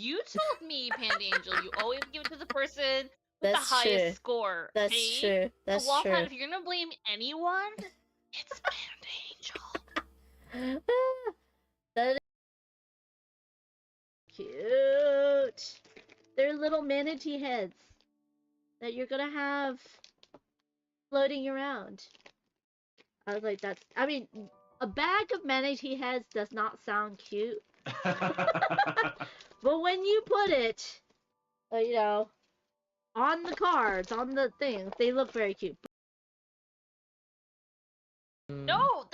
you told me, Panda Angel, you always give it to the person with That's the highest true. score. That's okay? true. That's so, true. Wolfhound, if you're gonna blame anyone, it's Panda Angel. That is cute. They're little manatee heads that you're gonna have floating around. I was like, that's. I mean, a bag of manatee heads does not sound cute. But when you put it, you know, on the cards, on the things, they look very cute. No,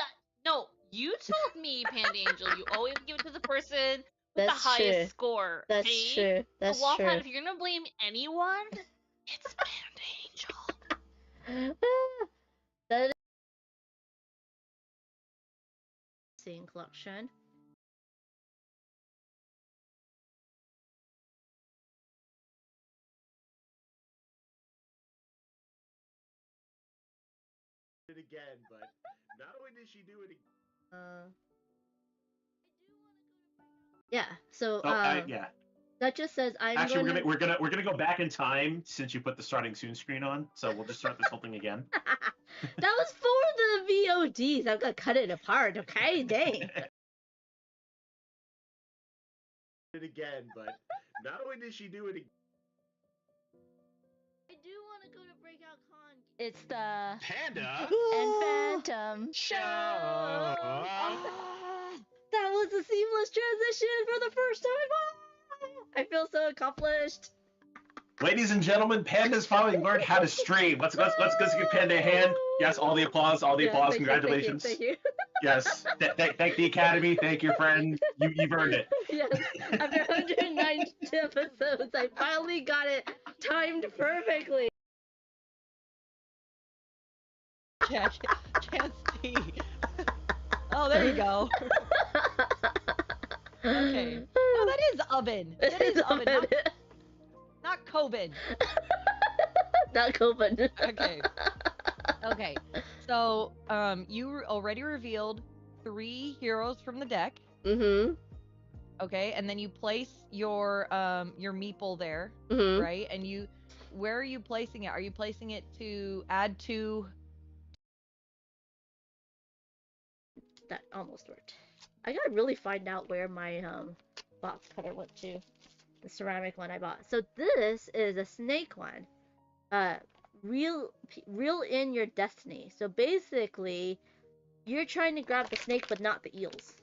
you told me, Panda Angel, you always give it to the person with That's the highest true. score. That's okay? true. That's so, Wolfhound, true. if you're gonna blame anyone, it's Panda Angel. That is scene collection. It again, but not only did she do it again. Yeah. So yeah. that just says Actually, we're gonna go back in time since you put the starting soon screen on. So we'll just start this whole thing again. That was for the VODs. I'm gonna cut it apart. Okay, dang. It again, but not only did she do it again. I do want to go to Breakout Con. It's the Panda and Phantom show. That was a seamless transition for the first time. I feel so accomplished. Ladies and gentlemen, Panda's finally learned how to stream. Let's give Panda a hand. Yes, all the applause, applause. Congratulations. Thank you. Yes, thank the Academy. Thank your friend. You've earned it. Yes, after 109 episodes, I finally got it timed perfectly. Can't see. Oh, there you go. Okay. No, that is oven. That is oven. Not Coben. Not Coben. Okay. Okay. So, you already revealed 3 heroes from the deck. Mm-hmm. Okay, and then you place your meeple there, right? And where are you placing it? Are you placing it to add to? That almost worked. I gotta really find out where my box cutter went to. The ceramic one I bought. So this is a snake one. Reel in your destiny. So basically, you're trying to grab the snake, but not the eels.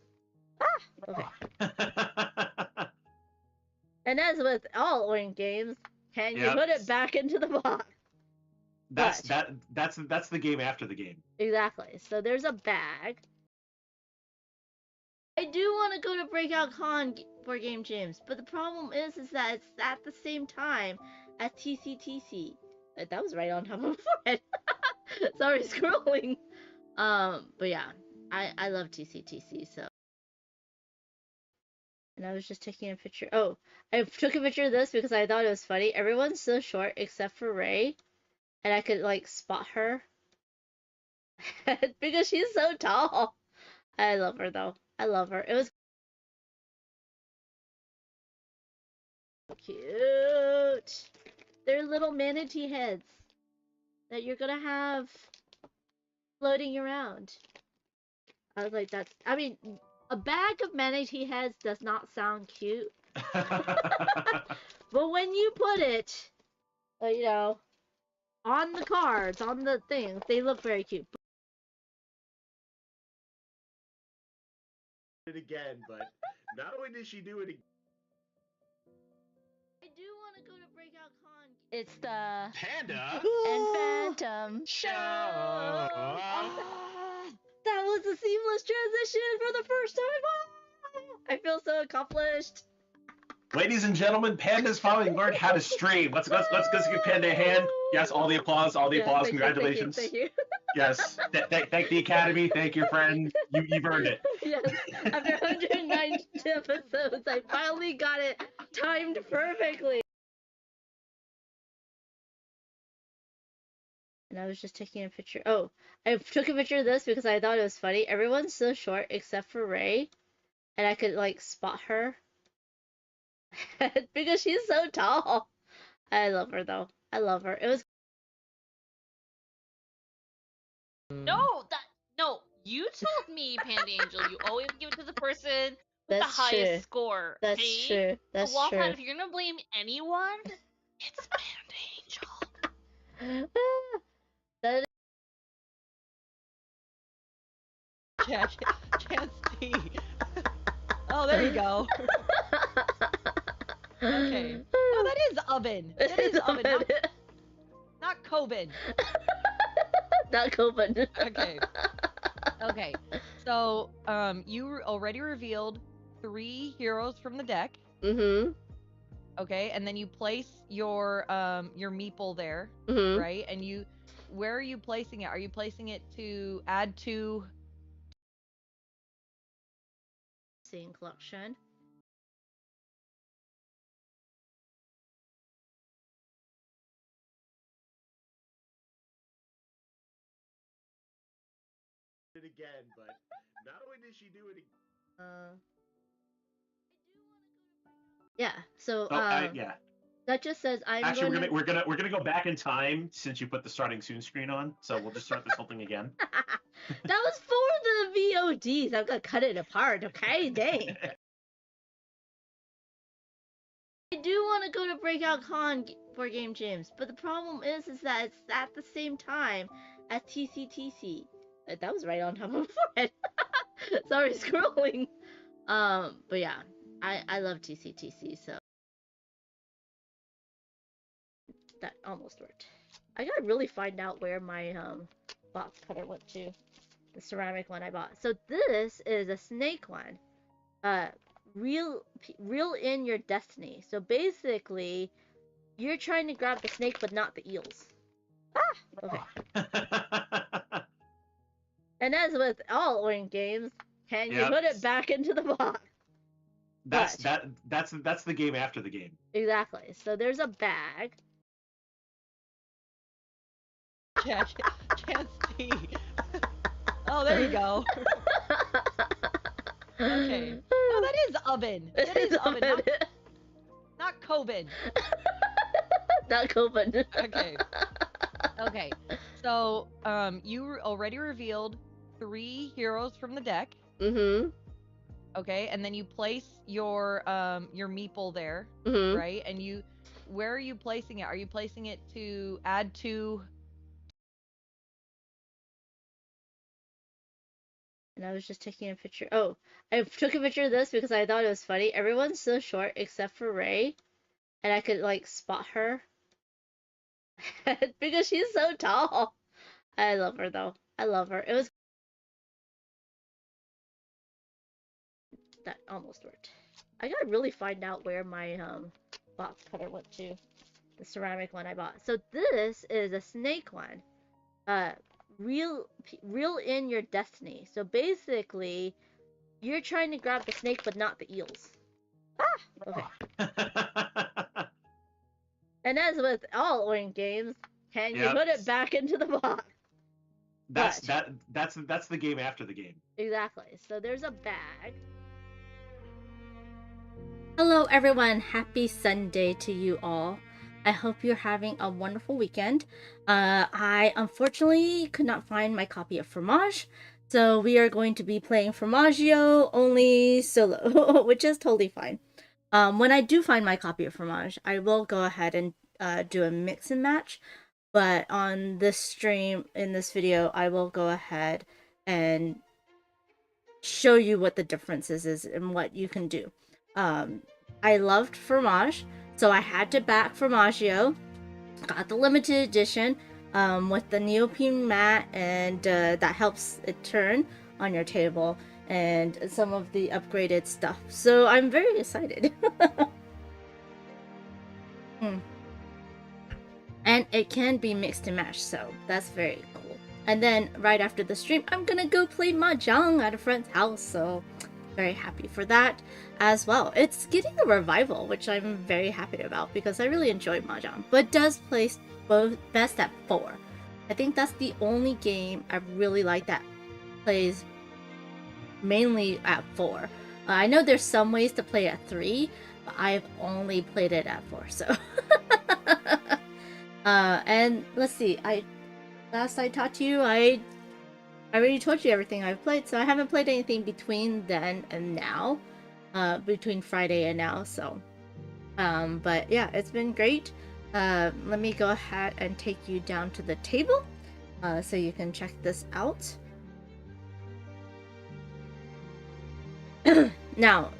Ah! Okay. And as with all Oink games, can you put it back into the box? That's the game after the game. Exactly. So there's a bag. I do want to go to Breakout Con for Game Jams, but the problem is that it's at the same time as TCTC. That was right on top of my forehead. Sorry, scrolling. But yeah, I love TCTC, so. And I was just taking a picture. Oh, I took a picture of this because I thought it was funny. Everyone's so short except for Ray, and I could like spot her because she's so tall. I love her though. I love her. It was cute. They're little manatee heads that you're gonna have floating around. I was like, that's. I mean, a bag of manatee heads does not sound cute. But when you put it, you know, on the cards, on the things, they look very cute. It again, but not only did she do it again. I do want to go to Breakout Con. It's the Panda and Phantom show. That was a seamless transition for the first time. I feel so accomplished. Ladies and gentlemen, Panda's finally learned how to stream. Let's give Panda a hand. Yes, all the applause. Congratulations. Thank you. Yes, thank the Academy. Thank your friend. You've earned it. Yes, after 109 episodes, I finally got it timed perfectly. And I was just taking a picture. Oh, I took a picture of this because I thought it was funny. Everyone's so short except for Ray, and I could like spot her because she's so tall. I love her though. I love her. It was. No, you told me, Panda Angel, you always give it to the person with the That's highest true. score. That's see? true. That's so, Waffle, true. if you're gonna blame anyone, it's Panda Angel. That Can't see. Oh, there you go. Okay. No, that is oven. That is oven, not Coven. Not Coven. Okay. Okay. So, you already revealed 3 heroes from the deck. Mm-hmm. Okay, and then you place your meeple there, Mm-hmm. right? And where are you placing it? Are you placing it to add to? Scene collection. It again, but not only did she do it again. Yeah. So Yeah. that just says Actually, we're gonna go back in time since you put the starting soon screen on. So we'll just start this whole thing again. That was for the VODs. I'm gonna cut it apart. Okay, dang. I do want to go to Breakout Con for Game Jams, but the problem is that it's at the same time as TCTC. That was right on top of my forehead. Sorry, scrolling. But yeah, I love TCTC, so that almost worked. I gotta really find out where my box cutter went to. The ceramic one I bought. So this is a snake one. Reel in your destiny. So basically, you're trying to grab the snake, but not the eels. Okay. And as with all Oink games, can you put it back into the box? That's the game after the game. Exactly. So there's a bag. Can't see. Oh, there you go. Okay. No, that is oven. That is oven, not Coven. Not Coven. Okay. Okay. So, you already revealed 3 heroes from the deck. Mm-hmm. Okay, and then you place your meeple there, Mm-hmm. right? And where are you placing it? Are you placing it to add to? And I was just taking a picture. Oh, I took a picture of this because I thought it was funny. Everyone's so short except for Ray, and I could like spot her because she's so tall. I love her though. I love her. It was. That almost worked. I gotta really find out where my box cutter went to. The ceramic one I bought. So this is a snake one. Reel in your destiny. So basically, you're trying to grab the snake, but not the eels. Okay. And as with all Oink games, can you put it back into the box? That's the game after the game. Exactly. So there's a bag. Hello everyone, happy Sunday to you all. I hope you're having a wonderful weekend. I unfortunately could not find my copy of Formage, so we are going to be playing Formaggio only solo, which is totally fine. When I do find my copy of Formage, I will go ahead and do a mix and match, but on this stream, in this video, I will go ahead and show you what the differences is and what you can do. I loved Formage, so I had to back Formaggio. Got the limited edition with the neoprene mat, and that helps it turn on your table, and some of the upgraded stuff. So I'm very excited. And it can be mixed and matched, so that's very cool. And then right after the stream, I'm gonna go play mahjong at a friend's house, so very happy for that as well. It's getting a revival, which I'm very happy about because I really enjoy mahjong, but it does place both best at 4. I think that's the only game I really like that plays mainly at 4. I know there's some ways to play at 3, but I've only played it at 4, so. And let's see, last I talked to you, I already told you everything I've played, so I haven't played anything between then and now, between Friday and now, so. But yeah, it's been great. Let me go ahead and take you down to the table, so you can check this out. Now,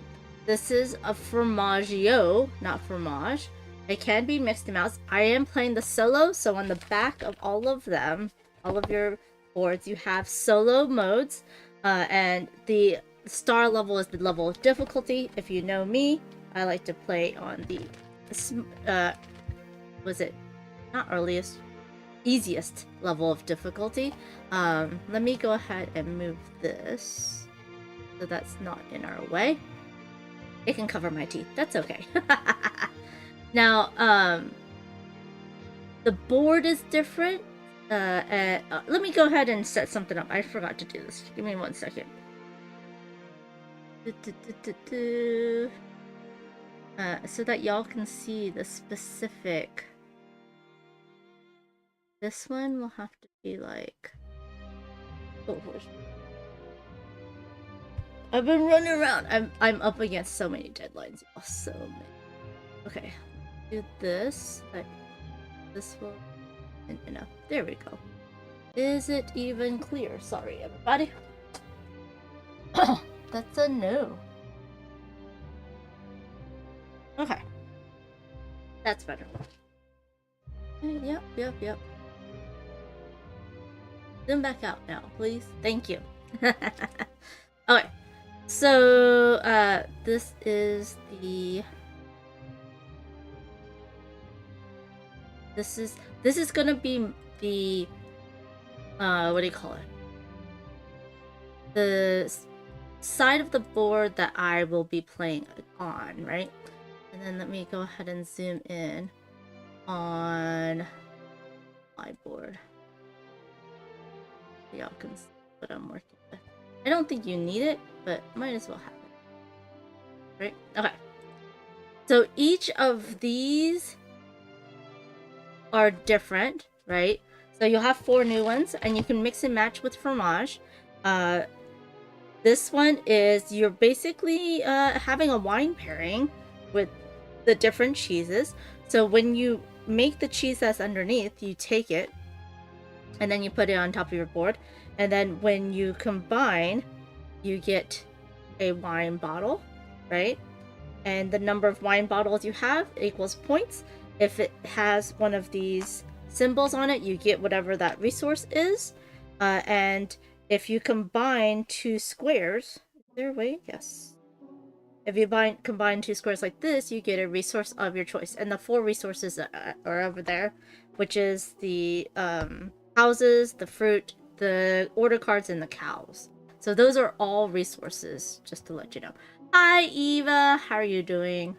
this is a Formaggio, not Formage. It can be mixed amounts. I am playing the solo, so on the back of all of them, all of your boards, you have solo modes, and the star level is the level of difficulty. If you know me, I like to play on the, was it not earliest, easiest level of difficulty. Let me go ahead and move this so that's not in our way. It can cover my teeth. That's okay. Now, the board is different. Let me go ahead and set something up. I forgot to do this. Give me 1 second. So that y'all can see the specific. This one will have to be like. Oh, I've been running around. I'm up against so many deadlines. Oh, so many. Okay, do this. This will. Enough. There we go. Is it even clear? Sorry, everybody. That's a no. Okay. That's better. Yep. Zoom back out now, please. Thank you. Okay. So, this is the... This is gonna be the... what do you call it? The side of the board that I will be playing on, right? And then let me go ahead and zoom in on my board. Y'all can see what I'm working with. I don't think you need it, but might as well have it. Right? Okay. So each of these are different, right? So you'll have 4 new ones, and you can mix and match with Formage. This one is you're basically having a wine pairing with the different cheeses. So when you make the cheese that's underneath, you take it, and then you put it on top of your board. And then when you combine, you get a wine bottle, right? And the number of wine bottles you have equals points. If it has one of these symbols on it, you get whatever that resource is. And if you combine 2 squares, is there a way? Yes. If you combine 2 squares like this, you get a resource of your choice. And the 4 resources are over there, which is the houses, the fruit, the order cards, and the cows. So those are all resources, just to let you know. Hi, Eva. How are you doing?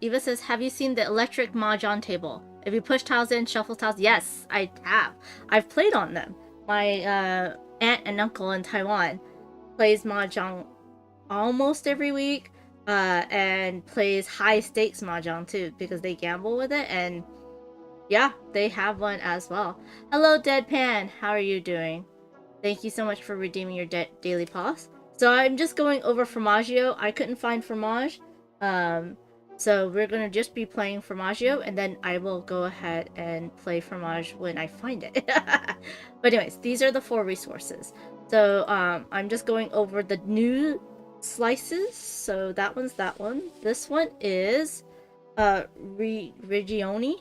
Eva says, have you seen the electric mahjong table? If you push tiles in, shuffle tiles. Yes, I have. I've played on them. My aunt and uncle in Taiwan plays mahjong almost every week, and plays high stakes mahjong too, because they gamble with it. And yeah, they have one as well. Hello, Deadpan. How are you doing? Thank you so much for redeeming your daily pass. So I'm just going over Formaggio. I couldn't find Formage. So we're going to just be playing Formaggio, and then I will go ahead and play Formage when I find it. But anyways, these are the 4 resources. So I'm just going over the new slices. So that one's that one. This one is Regioni.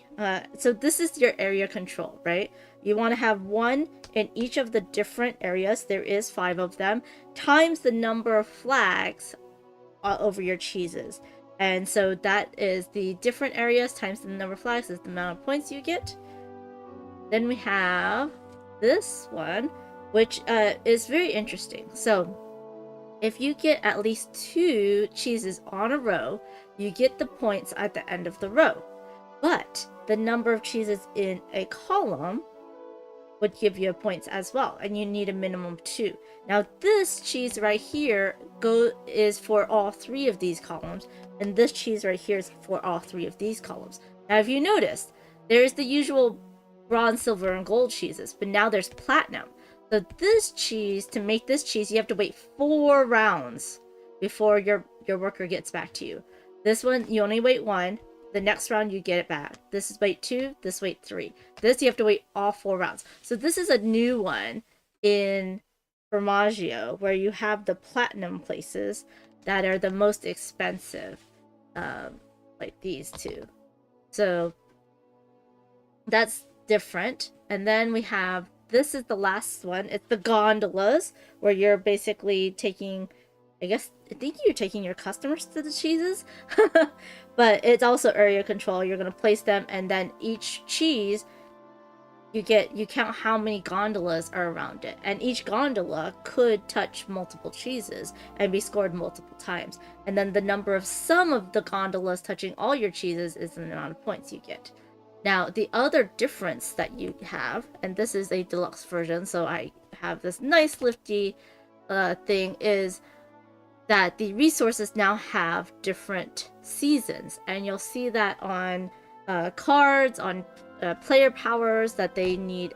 So this is your area control, right? You want to have 1 in each of the different areas. There is 5 of them, times the number of flags over your cheeses. And so that is the different areas times the number of flags is the amount of points you get. Then we have this one, which is very interesting. So if you get at least 2 cheeses on a row, you get the points at the end of the row. But the number of cheeses in a column would give you points as well, and you need a minimum of 2. Now this cheese right here is for all 3 of these columns, and this cheese right here is for all 3 of these columns. Now if you noticed, there's the usual bronze, silver, and gold cheeses, but now there's platinum. So this cheese, to make this cheese, you have to wait 4 rounds before your worker gets back to you. This one, you only wait 1. The next round, you get it back. This is wait 2. This wait 3. This, you have to wait all 4 rounds. So this is a new one in Formaggio, where you have the platinum places that are the most expensive, like these two. So that's different. And then we have, this is the last one. It's the gondolas, where you're basically taking, I think you're taking your customers to the cheeses. But it's also area control. You're going to place them, and then each cheese, you count how many gondolas are around it. And each gondola could touch multiple cheeses and be scored multiple times. And then the number of some of the gondolas touching all your cheeses is the amount of points you get. Now, the other difference that you have, and this is a deluxe version, so I have this nice lifty thing, is that the resources now have different seasons, and you'll see that on cards, on player powers, that they need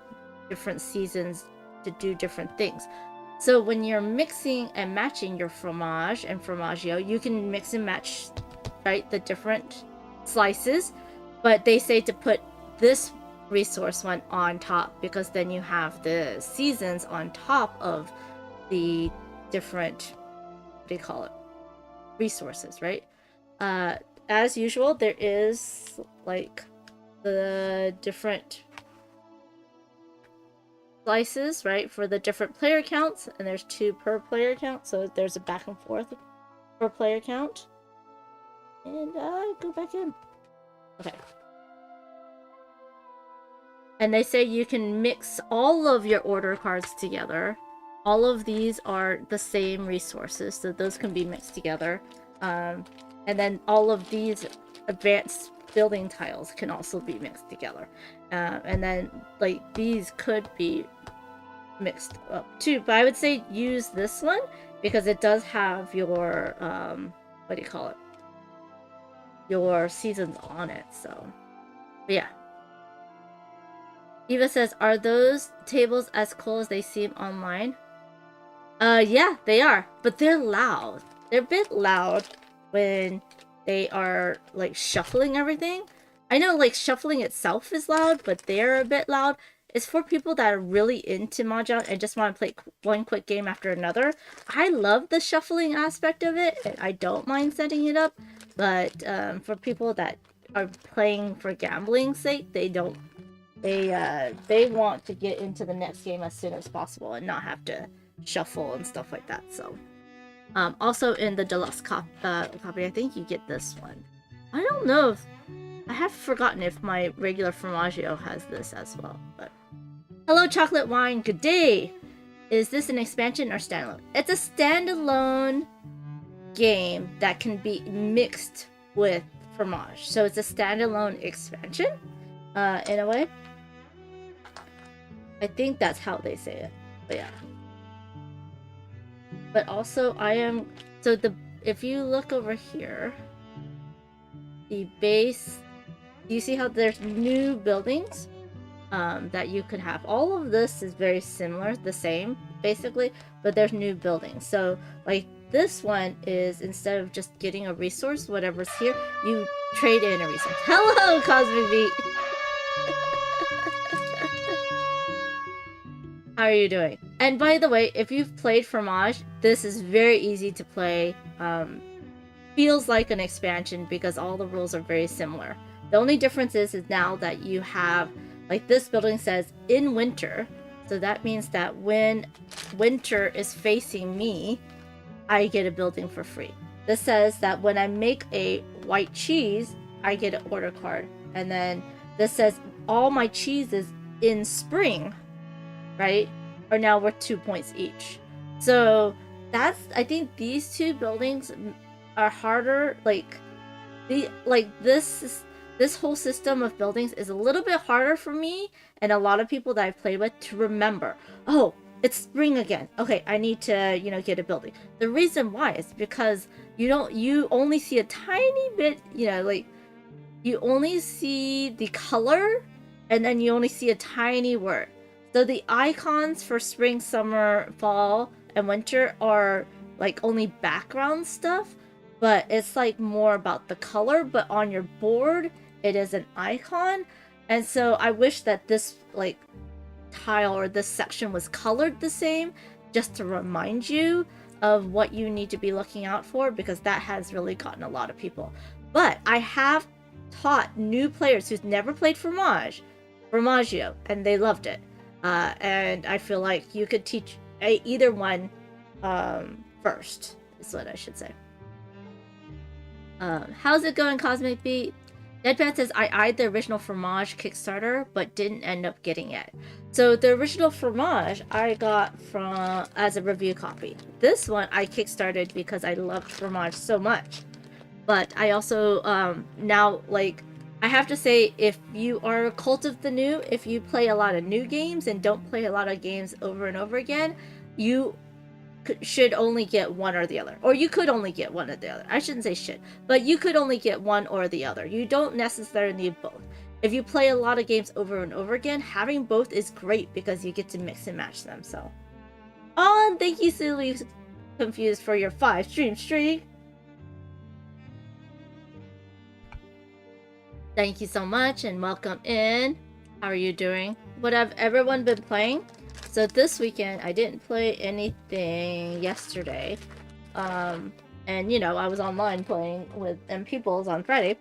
different seasons to do different things. So when you're mixing and matching your fromage and formaggio, you can mix and match, right, the different slices, but they say to put this resource one on top, because then you have the seasons on top of the different, what do you call it, resources, right? As usual, there is like the different slices, right, for the different player counts, and there's 2 per player count, so there's a back and forth per player count. And go back in. Okay. And they say you can mix all of your order cards together. All of these are the same resources, so those can be mixed together. And then all of these advanced building tiles can also be mixed together. And then, like, these could be mixed up too. But I would say use this one, because it does have your, what do you call it? Your seasons on it, so. But yeah. Eva says, are those tables as cool as they seem online? Yeah, they are, but they're loud. They're a bit loud when they are, like, shuffling everything. I know, like, shuffling itself is loud, but they're a bit loud. It's for people that are really into Mahjong and just want to play one quick game after another. I love the shuffling aspect of it, and I don't mind setting it up. But for people that are playing for gambling's sake, they don't. They want to get into the next game as soon as possible and not have to shuffle and stuff like that. So, also in the deluxe copy, I think you get this one. I don't know if I have forgotten if my regular Formaggio has this as well. But hello, chocolate wine. Good day. Is this an expansion or standalone? It's a standalone game that can be mixed with Formage. So it's a standalone expansion, in a way. I think that's how they say it. But yeah. But also if you look over here, the base, you see how there's new buildings that you could have. All of this is very similar, the same basically, but there's new buildings. So like this one is, instead of just getting a resource, whatever's here, you trade in a resource. Hello, Cosmic Beat. How are you doing? And by the way, if you've played Formage, this is very easy to play. Feels like an expansion because all the rules are very similar. The only difference is now that you have, like, this building says in winter, so that means that when winter is facing me, I get a building for free. This says that when I make a white cheese, I get an order card. And then this says all my cheeses in spring, right, are now worth 2 points each. So that's, I think these two buildings are harder. This this whole system of buildings is a little bit harder for me and a lot of people that I've played with to remember. Oh, it's spring again. Okay, I need to, get a building. The reason why is because you only see a tiny bit, like you only see the color and then you only see a tiny word. So the icons for spring, summer, fall, and winter are like only background stuff, but it's like more about the color, but on your board it is an icon. And so I wish that this like tile or this section was colored the same, just to remind you of what you need to be looking out for, because that has really gotten a lot of people. But I have taught new players who's never played Formaggio, and they loved it. And I feel like you could teach either one first, is what I should say. How's it going, Cosmic Beat? Deadpan says, I eyed the original Formage Kickstarter, but didn't end up getting it. So the original Formage I got from as a review copy. This one I kickstarted because I loved Formage so much. But I also, now, like, I have to say, if you are a cult of the new, if you play a lot of new games and don't play a lot of games over and over again, you should only get one or the other. Or you could only get one or the other. I shouldn't say should, but you could only get one or the other. You don't necessarily need both. If you play a lot of games over and over again, having both is great because you get to mix and match them. So, oh, and thank you, Silly Confused, for your 5-stream streak. Thank you so much and welcome in. How are you doing? What have everyone been playing? So this weekend I didn't play anything yesterday. And I was online playing with Peoples on Friday.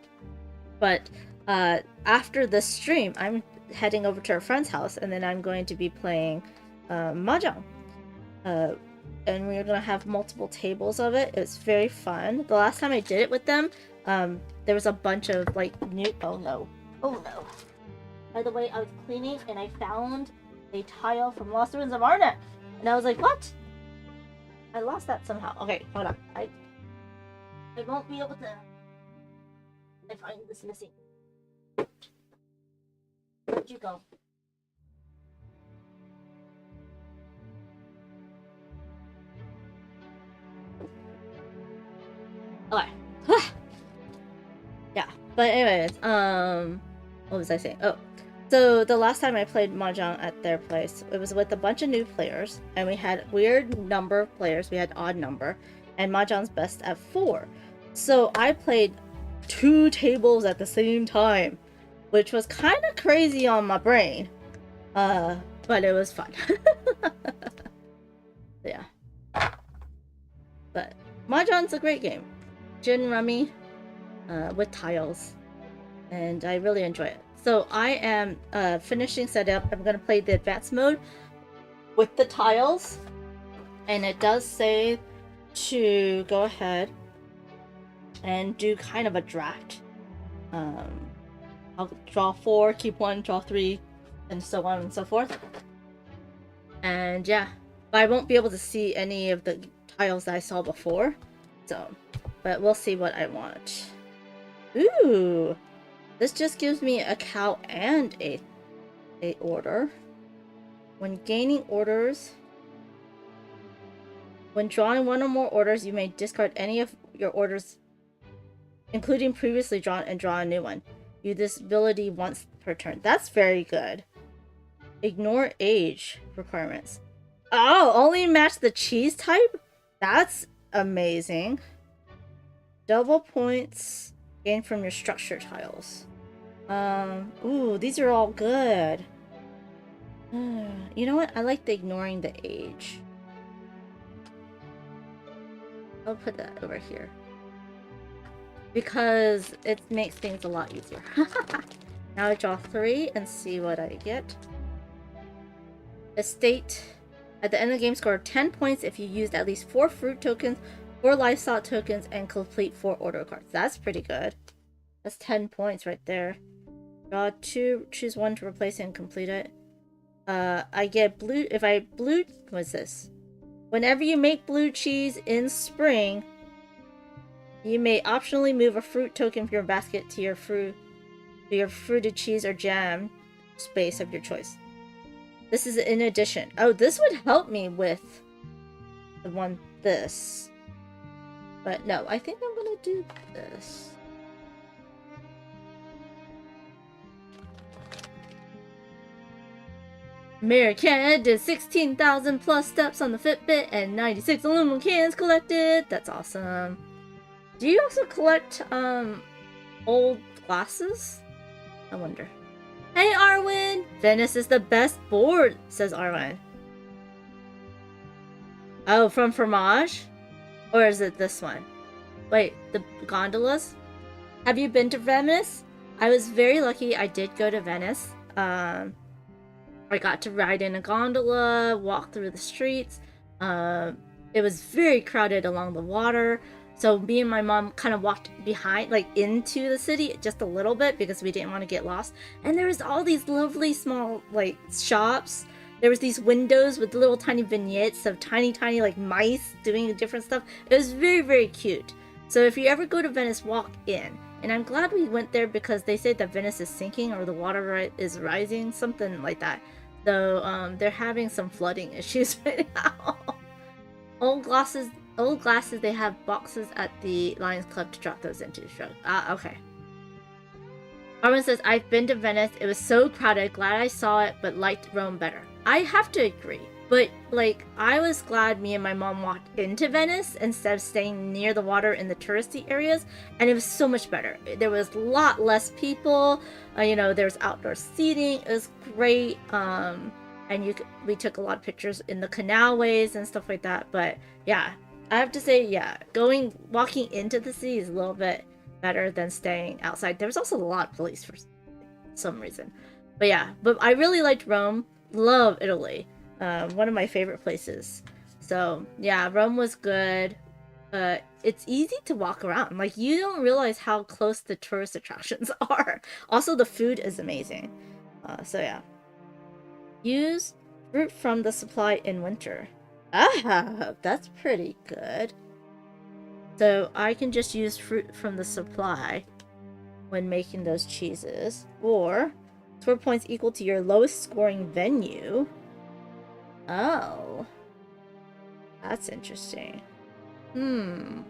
But after the stream, I'm heading over to a friend's house and then I'm going to be playing Mahjong. And we're gonna have multiple tables of it. It's very fun. The last time I did it with them, there was a bunch of like new. Oh no! By the way, I was cleaning and I found a tile from Lost Ruins of Arnak, and I was like, "What? I lost that somehow." Okay, hold on. I won't be able to. I find this missing. Where'd you go? Okay. Yeah, but anyways, what was I saying? Oh, so the last time I played Mahjong at their place, it was with a bunch of new players, and we had weird number of players. We had odd number, and Mahjong's best at 4. So I played 2 tables at the same time, which was kind of crazy on my brain, but it was fun. Yeah, but Mahjong's a great game. Gin rummy with tiles, and I really enjoy it. So I am finishing setup. I'm going to play the advanced mode with the tiles, and it does say to go ahead and do kind of a draft. I'll draw 4, keep 1, draw 3, and so on and so forth. And yeah, but I won't be able to see any of the tiles that I saw before, so but we'll see what I want. Ooh, this just gives me a cow and a order. When gaining orders, when drawing 1 or more orders, you may discard any of your orders, including previously drawn, and draw a new one. Use this ability once per turn. That's very good. Ignore age requirements. Oh, only match the cheese type? That's amazing. Double points gained from your structure tiles. Ooh, these are all good. You know what? I like the ignoring the age. I'll put that over here, because it makes things a lot easier. Now I draw 3 and see what I get. Estate. At the end of the game, score 10 points if you used at least 4 fruit tokens, 4 livestock tokens, and complete 4 order cards. That's pretty good. That's 10 points right there. Draw 2, choose 1 to replace it and complete it. I get blue. If I blue, what's this? Whenever you make blue cheese in spring, you may optionally move a fruit token from your basket to your fruit to your fruited cheese or jam space of your choice. This is in addition. Oh, this would help me with the one this. But no, I think I'm gonna do this. Mary Cat did 16,000 plus steps on the Fitbit and 96 aluminum cans collected. That's awesome. Do you also collect old glasses? I wonder. Hey Arwen! Venice is the best board, says Arwen. Oh, from Formage? Or is it this one? Wait, the gondolas? Have you been to Venice? I was very lucky I did go to Venice. I got to ride in a gondola, walk through the streets. It was very crowded along the water. So me and my mom kind of walked behind, like into the city just a little bit because we didn't want to get lost. And there was all these lovely small like shops. There was these windows with little tiny vignettes of tiny like mice doing different stuff. It was very, very cute. So if you ever go to Venice, walk in. And I'm glad we went there because they say that Venice is sinking or the water is rising, something like that. So they're having some flooding issues right now. Old glasses, they have boxes at the Lions Club to drop those into. Okay. Armin says, I've been to Venice. It was so crowded. Glad I saw it, but liked Rome better. I have to agree. But, like, I was glad me and my mom walked into Venice instead of staying near the water in the touristy areas. And it was so much better. There was a lot less people. You know, there was outdoor seating. It was great. And we took a lot of pictures in the canalways and stuff like that. But, yeah. I have to say, yeah, walking into the city is a little bit better than staying outside. There was also a lot of police for some reason. But yeah, but I really liked Rome. Love Italy. One of my favorite places. So yeah, Rome was good. It's easy to walk around. Like, you don't realize how close the tourist attractions are. Also, the food is amazing. So yeah. Use fruit from the supply in winter. Ah, that's pretty good. So I can just use fruit from the supply when making those cheeses. Or score points equal to your lowest scoring venue. Oh. That's interesting. And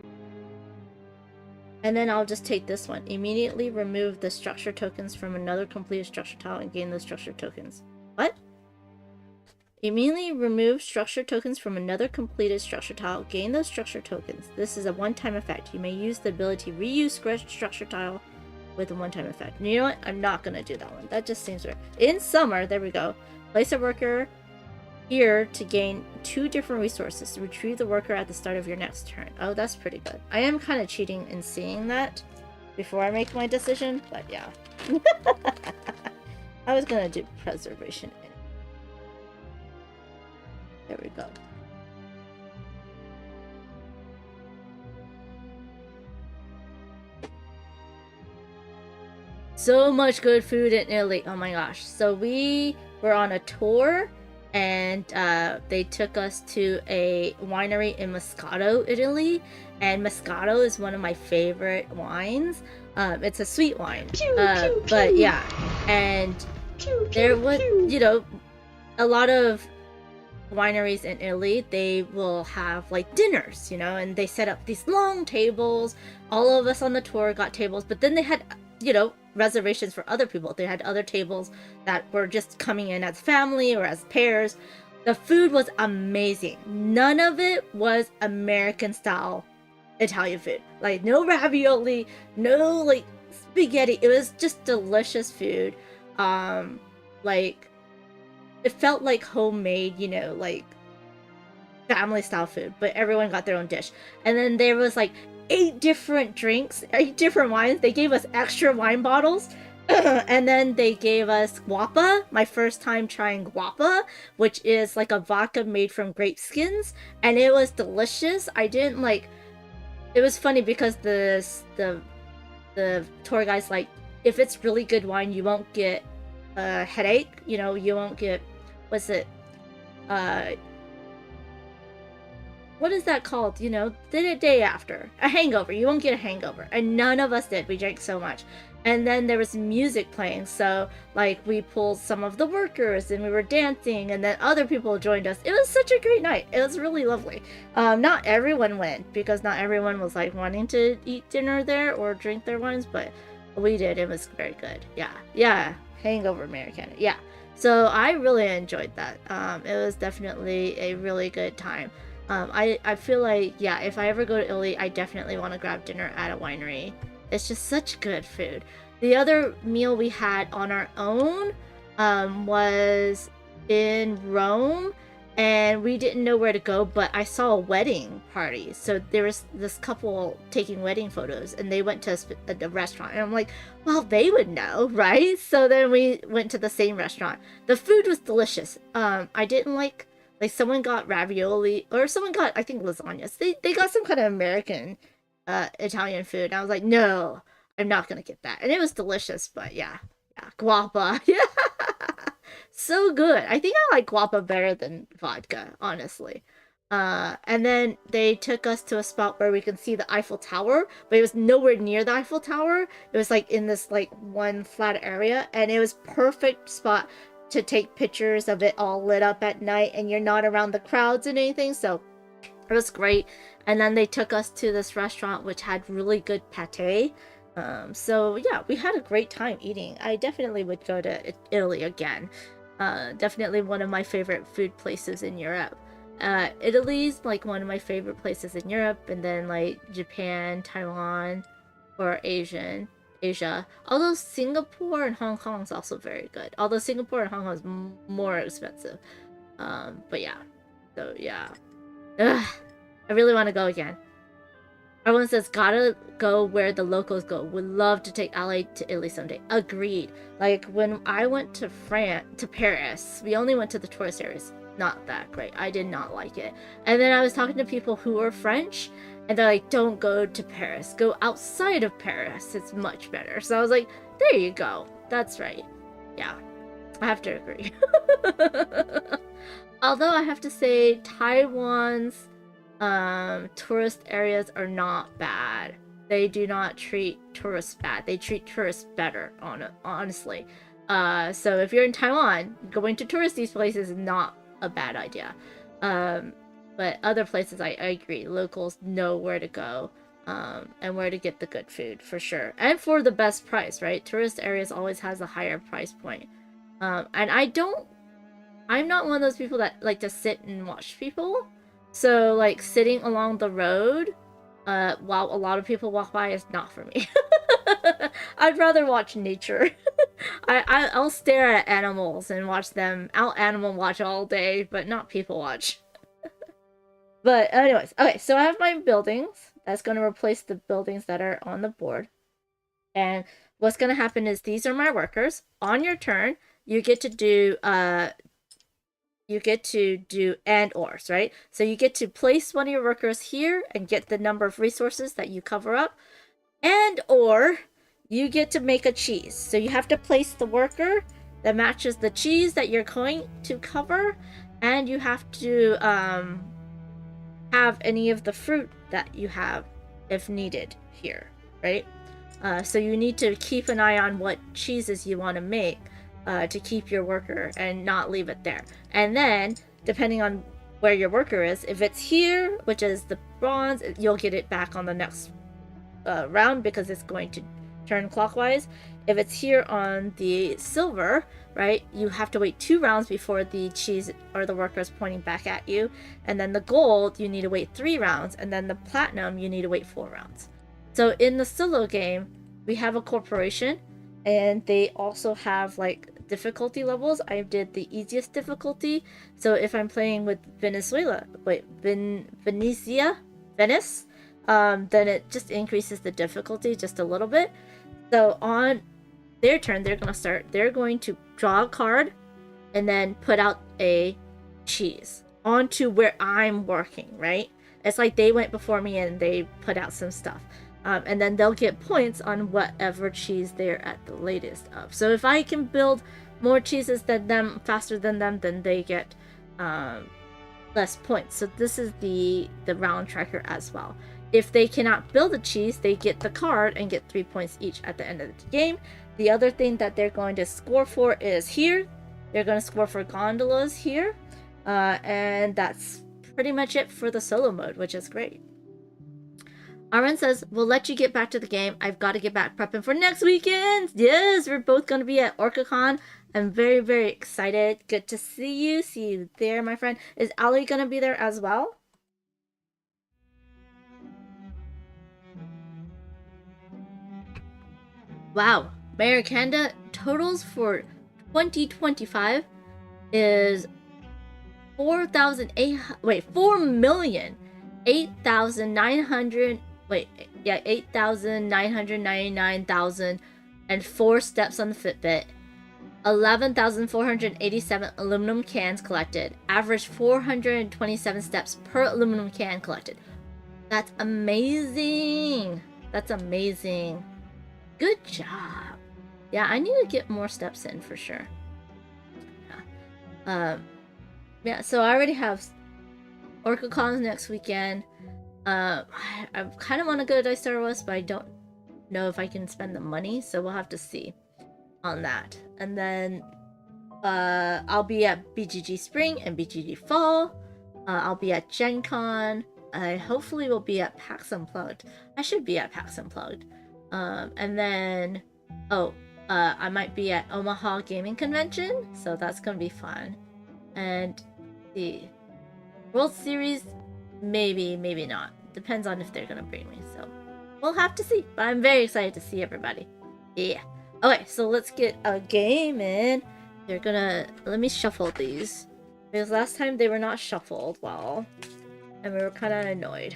then I'll just take this one. Immediately remove the structure tokens from another completed structure tile and gain those structure tokens. What? Immediately remove structure tokens from another completed structure tile. Gain those structure tokens. This is a one-time effect. You may use the ability to reuse structure tile with a one-time effect. And you know what? I'm not going to do that one. That just seems weird. In summer, there we go. Place a worker here to gain 2 different resources. Retrieve the worker at the start of your next turn. Oh, that's pretty good. I am kind of cheating in seeing that before I make my decision, but yeah. I was going to do preservation. There we go. So much good food in Italy. Oh my gosh. So we were on a tour and they took us to a winery in Moscato, Italy. And Moscato is one of my favorite wines. It's a sweet wine. But yeah. And there was, you know, a lot of wineries in Italy, they will have like dinners, you know, and they set up these long tables. All of us on the tour got tables, but then they had, you know, reservations for other people. They had other tables that were just coming in as family or as pairs. The food was amazing. None of it was American style Italian food. Like, no ravioli, no like spaghetti. It was just delicious food. Like, it felt like homemade, you know, like family style food, but everyone got their own dish. And then there was like 8 different drinks, 8 different wines. They gave us extra wine bottles. And then they gave us guapa, my first time trying guapa, which is like a vodka made from grape skins. And it was delicious. I didn't like, it was funny because the tour guide's like, if it's really good wine, you won't get a headache, you know, you won't get, what's it, what is that called? You know, the day after. A hangover. You won't get a hangover. And none of us did. We drank so much. And then there was music playing. So, like, we pulled some of the workers and we were dancing. And then other people joined us. It was such a great night. It was really lovely. Not everyone went because not everyone was, like, wanting to eat dinner there or drink their wines. But we did. It was very good. Yeah. Yeah. Hangover Americana. Yeah. So I really enjoyed that. It was definitely a really good time. I feel like, yeah, if I ever go to Italy, I definitely want to grab dinner at a winery. It's just such good food. The other meal we had on our own was in Rome, and we didn't know where to go, but I saw a wedding party. So there was this couple taking wedding photos, and they went to a restaurant. And I'm like, well, they would know, right? So then we went to the same restaurant. The food was delicious. I didn't like someone got ravioli, or someone got, I think, lasagnas. They got some kind of American Italian food. And I was like, no, I'm not gonna get that. And it was delicious, but yeah, guapa. Yeah. So good. I think I like guapa better than vodka, honestly. And then they took us to a spot where we can see the Eiffel Tower, but it was nowhere near the Eiffel Tower. It was like in this like one flat area, and it was perfect spot to take pictures of it all lit up at night, and you're not around the crowds and anything, so it was great. And then they took us to this restaurant which had really good pate. So yeah, we had a great time eating. I definitely would go to Italy again. Definitely one of my favorite food places in Europe. Italy's like one of my favorite places in Europe, and then like Japan, Taiwan, or Asia. Although Singapore and Hong Kong is also very good. Although Singapore and Hong Kong is more expensive. But yeah. So yeah. Ugh, I really want to go again. Everyone says gotta go where the locals go. Would love to take Ally to Italy someday. Agreed. Like when I went to Paris, we only went to the tourist areas. Not that great. I did not like it. And then I was talking to people who were French, and they're like, don't go to Paris. Go outside of Paris. It's much better. So I was like, there you go. That's right. Yeah. I have to agree. Although I have to say, Taiwan's tourist areas are not bad. They do not treat tourists bad. They treat tourists better, honestly. So if you're in Taiwan, going to touristy places is not a bad idea. But other places, I agree. Locals know where to go, and where to get the good food, for sure. And for the best price, right? Tourist areas always has a higher price point. And I'm not one of those people that like to sit and watch people. So, like, sitting along the road while a lot of people walk by is not for me. I'd rather watch nature. I'll stare at animals and watch them. I'll animal watch all day, but not people watch. But anyways, okay, so I have my buildings. That's going to replace the buildings that are on the board. And what's going to happen is these are my workers. On your turn, you get to do and ors, right? So you get to place one of your workers here and get the number of resources that you cover up. And or you get to make a cheese. So you have to place the worker that matches the cheese that you're going to cover, and you have to have any of the fruit that you have if needed here, right? So you need to keep an eye on what cheeses you want to make to keep your worker and not leave it there. And then, depending on where your worker is, if it's here, which is the bronze, you'll get it back on the next round because it's going to turn clockwise. If it's here on the silver, right, you have to wait 2 rounds before the cheese or the worker is pointing back at you. And then the gold, you need to wait 3 rounds. And then the platinum, you need to wait 4 rounds. So in the solo game, we have a corporation, and they also have like difficulty levels. I did the easiest difficulty. So if I'm playing with Venice, then it just increases the difficulty just a little bit. So on their turn, they're going to draw a card and then put out a cheese onto where I'm working, right? It's like they went before me and they put out some stuff. And then they'll get points on whatever cheese they're at the latest of. So if I can build more cheeses than them, faster than them, then they get less points. So this is the round tracker as well. If they cannot build a cheese, they get the card and get 3 points each at the end of the game. The other thing that they're going to score for is here. They're going to score for gondolas here. And that's pretty much it for the solo mode, which is great. Aaron says, we'll let you get back to the game. I've got to get back prepping for next weekend. Yes, we're both going to be at OrcaCon. I'm very, very excited. Good to see you. See you there, my friend. Is Ali going to be there as well? Wow. Mayor Kanda totals for 2025 is 8,999,004 steps on the Fitbit, 11,487 aluminum cans collected, average 427 steps per aluminum can collected. That's amazing. That's amazing. Good job. Yeah, I need to get more steps in for sure. Yeah, so I already have OrcaCons next weekend. I kind of want to go to Dice Star West, but I don't know if I can spend the money, so we'll have to see on that. And then I'll be at BGG Spring and BGG Fall. I'll be at Gen Con. I hopefully will be at PAX Unplugged. I should be at PAX Unplugged. And then, I might be at Omaha Gaming Convention, so that's gonna be fun. And the World Series, maybe not. Depends on if they're gonna bring me, so we'll have to see. But I'm very excited to see everybody. Yeah. Okay, so let's get a game in. Let me shuffle these. Because last time they were not shuffled well. And we were kind of annoyed.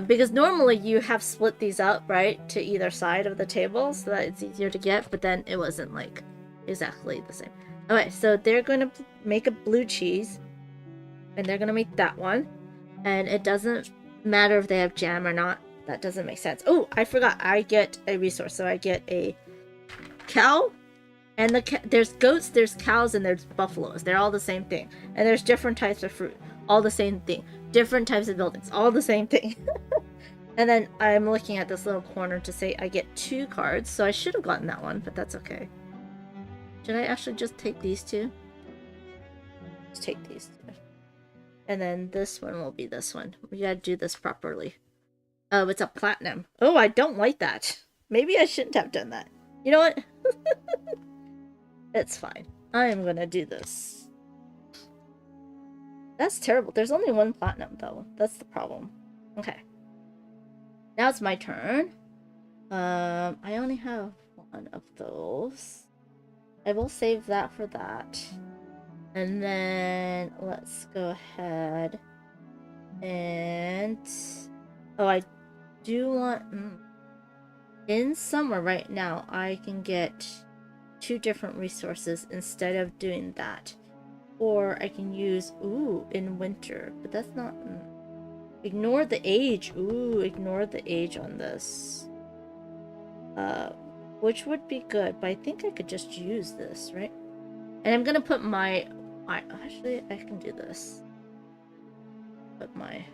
Because normally you have split these up, right, to either side of the table so that it's easier to get, but then it wasn't like exactly the same. Okay, so they're going to make a blue cheese, and they're going to make that one, and it doesn't matter if they have jam or not. That doesn't make sense. Oh, I forgot. I get a resource, so I get a cow, and there's goats, there's cows, and there's buffaloes. They're all the same thing, and there's different types of fruit, all the same thing. Different types of buildings, all the same thing. And then I'm looking at this little corner to say I get 2 cards, so I should have gotten that one, but that's okay. Should I actually just take these 2? Just take these 2. And then this one will be this one. We gotta do this properly. Oh, it's a platinum. Oh, I don't like that. Maybe I shouldn't have done that. You know what? It's fine. I am gonna do this. That's terrible. There's only 1 platinum, though. That's the problem. Okay. Now it's my turn. I only have 1 of those. I will save that for that. And then let's go ahead and... Oh, I do want... In summer right now, I can get 2 different resources instead of doing that. Or I can use, in winter, but that's not, ignore the age, ignore the age on this, which would be good, but I think I could just use this, right? And I'm gonna put actually, I can do this, put my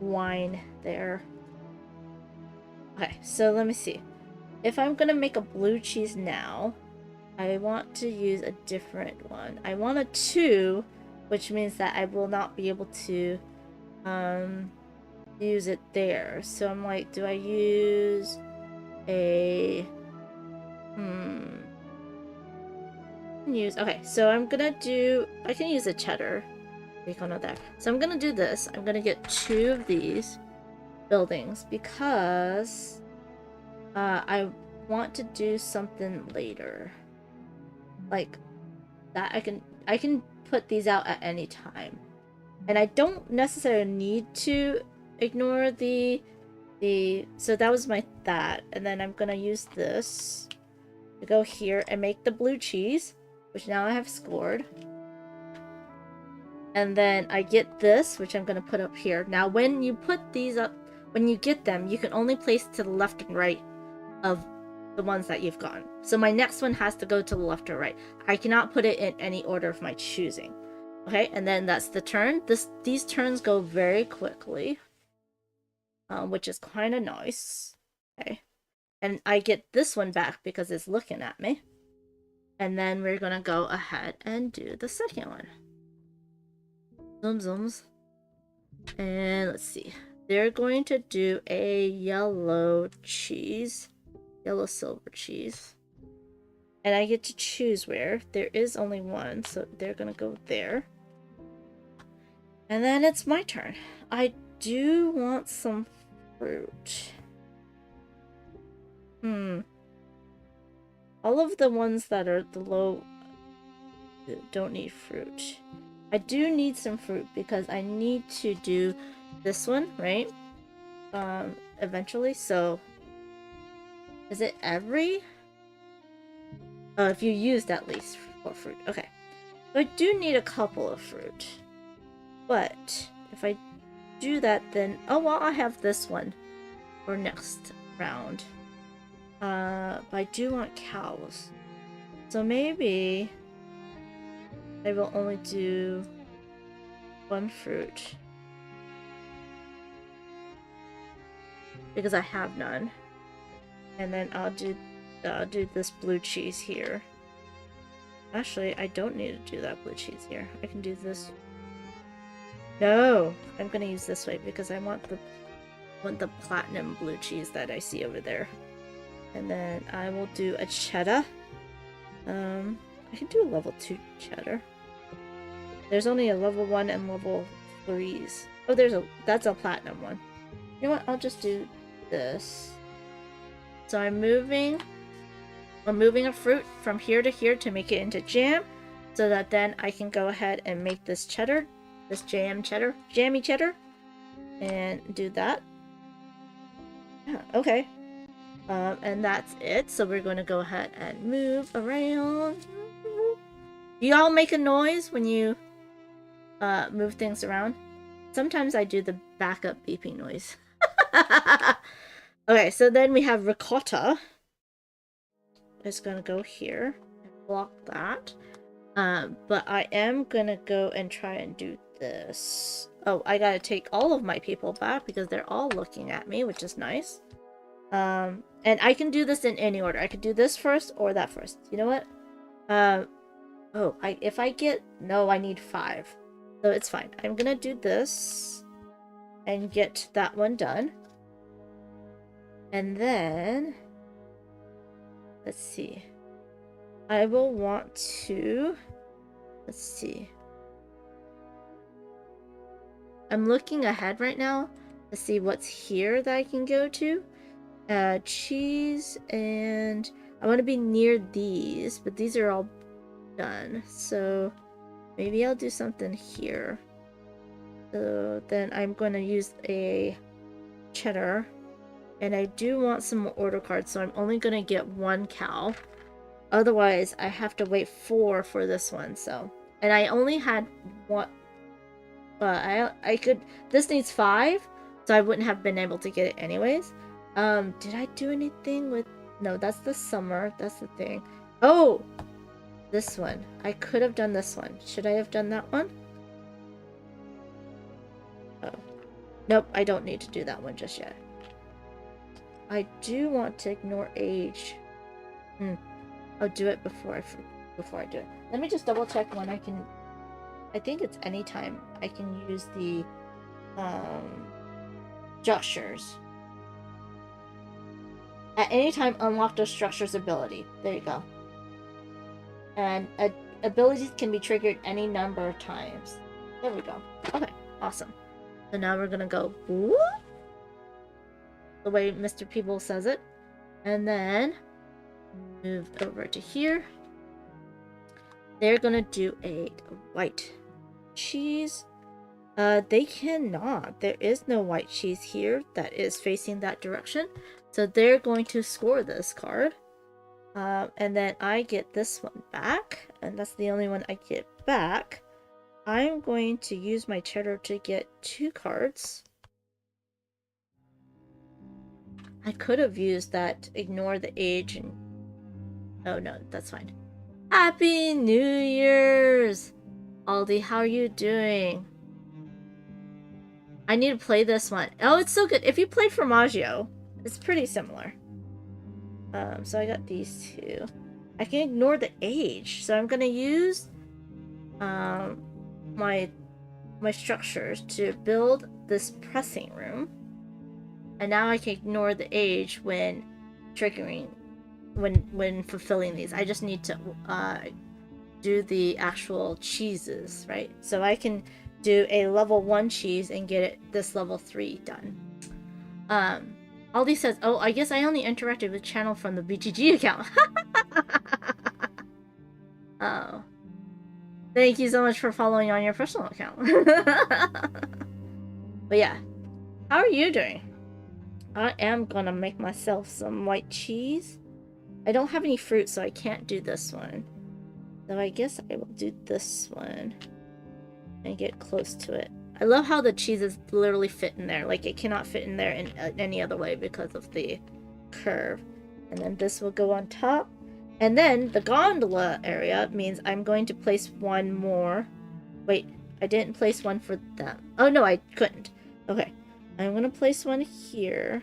wine there. Okay, so let me see, if I'm gonna make a blue cheese now, I want to use a different one. I want a 2, which means that I will not be able to use it there. So I'm like, do I use a okay, so I'm gonna do, I can use a cheddar. You can know that. So I'm gonna do this. I'm gonna get 2 of these buildings because I want to do something later. Like that I can put these out at any time. And I don't necessarily need to ignore the so that was my that, and then I'm gonna use this to go here and make the blue cheese, which now I have scored. And then I get this, which I'm gonna put up here. Now when you put these up, when you get them, you can only place to the left and right of the ones that you've gotten. So my next one has to go to the left or right. I cannot put it in any order of my choosing. Okay, and then that's the turn. These turns go very quickly, which is kind of nice. Okay, and I get this one back because it's looking at me. And then we're gonna go ahead and do the second one. Zooms. And let's see. They're going to do a yellow cheese. Yellow silver cheese. And I get to choose where. There is only one, so they're gonna go there. And then it's my turn. I do want some fruit. All of the ones that are the low don't need fruit. I do need some fruit because I need to do this one, right? Eventually. So is it every? Oh, if you used at least 4 fruit. Okay. So I do need a couple of fruit. But if I do that, then oh well, I have this one for next round. But I do want cows. So maybe I will only do 1 fruit. Because I have none. And then I'll do this blue cheese here. Actually, I don't need to do that blue cheese here. I can do this. No! I'm gonna use this way because I want the platinum blue cheese that I see over there. And then I will do a cheddar. I can do a level 2 cheddar. There's only a level 1 and level 3s. Oh, that's a platinum one. You know what? I'll just do this. So I'm moving a fruit from here to here to make it into jam, so that then I can go ahead and make this cheddar, this jammy cheddar, and do that. Yeah, okay. And that's it. So we're going to go ahead and move around. Do y'all make a noise when you move things around? Sometimes I do the backup beeping noise. Okay, so then we have ricotta. It's gonna go here and block that. But I am gonna go and try and do this. Oh, I gotta take all of my people back because they're all looking at me, which is nice. And I can do this in any order. I could do this first or that first. You know what? I need 5. So it's fine. I'm gonna do this and get that one done. And then let's see. I will want to, let's see. I'm looking ahead right now to see what's here that I can go to. Cheese, and I want to be near these, but these are all done. So maybe I'll do something here. So then I'm going to use a cheddar. And I do want some more order cards, so I'm only going to get 1 cow. Otherwise, I have to wait 4 for this one, so. And I only had 1. I could. This needs 5, so I wouldn't have been able to get it anyways. Did I do anything with. No, that's the summer. That's the thing. Oh! This one. I could have done this one. Should I have done that one? Oh. Nope, I don't need to do that one just yet. I do want to ignore age. I'll do it before I do it. Let me just double check when I can. I think it's anytime I can use the structures. At any time, unlock the structures ability. There you go. And abilities can be triggered any number of times. There we go. Okay, awesome. So now we're gonna go whoop, the way Mr. Peebles says it, and then move over to here. They're gonna do a white cheese. They cannot. There is no white cheese here that is facing that direction. So they're going to score this card. And then I get this one back. And that's the only one I get back. I'm going to use my cheddar to get 2 cards. I could have used that ignore the age and... Oh no, that's fine. Happy New Year's! Aldi, how are you doing? I need to play this one. Oh, it's so good. If you played Formaggio, it's pretty similar. So I got these two. I can ignore the age, so I'm gonna use my structures to build this pressing room. And now I can ignore the age when triggering, when fulfilling these. I just need to do the actual cheeses, right? So I can do a level 1 cheese and get this level 3 done. Aldi says, oh, I guess I only interacted with channel from the BGG account. Oh. Thank you so much for following on your personal account. But yeah, how are you doing? I am gonna make myself some white cheese. I don't have any fruit, so I can't do this one. So I guess I will do this one and get close to it. I love how the cheeses literally fit in there. Like, it cannot fit in there in any other way because of the curve. And then this will go on top. And then the gondola area means I'm going to place one more. Wait, I didn't place one for them. Oh, no, I couldn't. Okay, I'm going to place one here,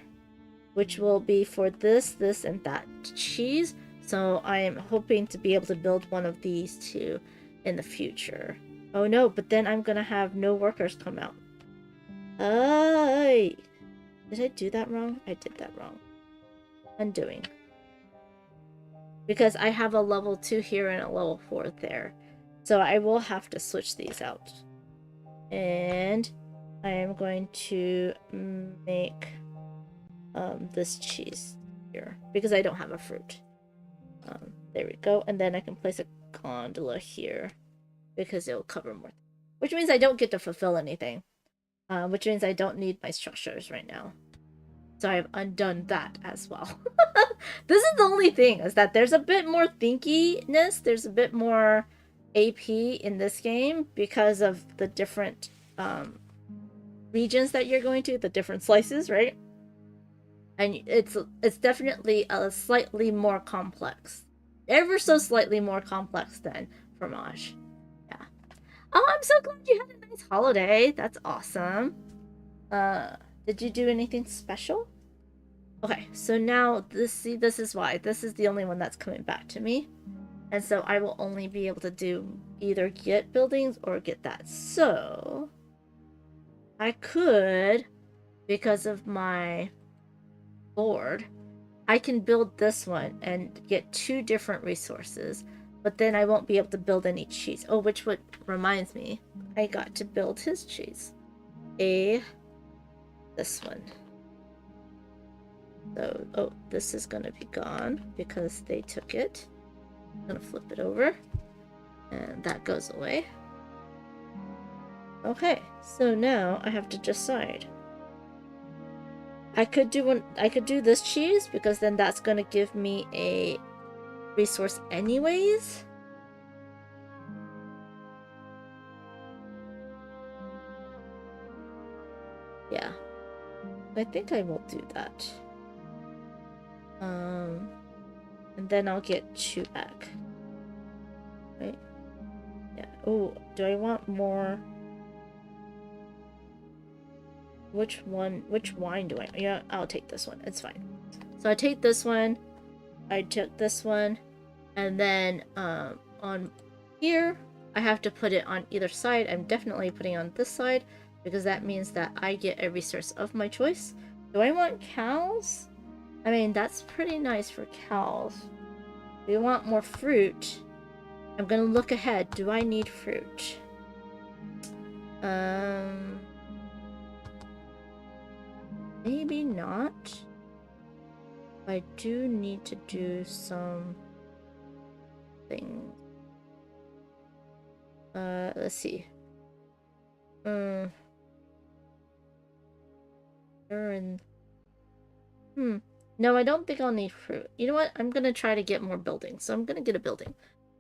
which will be for this, this, and that cheese. So I am hoping to be able to build one of these two in the future. Oh no, but then I'm gonna have no workers come out. Did I do that wrong? I did that wrong. Undoing. Because I have a level 2 here and a level 4 there. So I will have to switch these out. And I am going to make this cheese here. Because I don't have a fruit. There we go. And then I can place a gondola here. Because it will cover more. Which means I don't get to fulfill anything. Which means I don't need my structures right now. So I've undone that as well. This is the only thing, is that there's a bit more thinkiness. There's a bit more AP in this game because of the different regions that you're going to, the different slices, right? And it's definitely a slightly more complex. Ever so slightly more complex than Formage. Yeah. Oh, I'm so glad you had a nice holiday. That's awesome. Did you do anything special? Okay, so now this is why. This is the only one that's coming back to me. And so I will only be able to do either get buildings or get that. So I could, because of my board, I can build this one and get 2 different resources. But then I won't be able to build any cheese. Oh, which would reminds me, I got to build his cheese. This one. So, oh, this is gonna be gone because they took it. I'm gonna flip it over. And that goes away. Okay, so now I have to decide. I could do this cheese because then that's gonna give me a resource anyways. Yeah, I think I will do that. And then I'll get 2 back. Right? Yeah. Oh, do I want more? Which wine do I? Yeah, I'll take this one. It's fine. So I take this one. I took this one, and then on here I have to put it on either side. I'm definitely putting on this side because that means that I get a resource of my choice. Do I want cows? I mean, that's pretty nice for cows. Do you want more fruit? I'm gonna look ahead. Do I need fruit? Maybe not. I do need to do some things. Let's see. No, I don't think I'll need fruit. You know what? I'm gonna try to get more buildings. So I'm gonna get a building.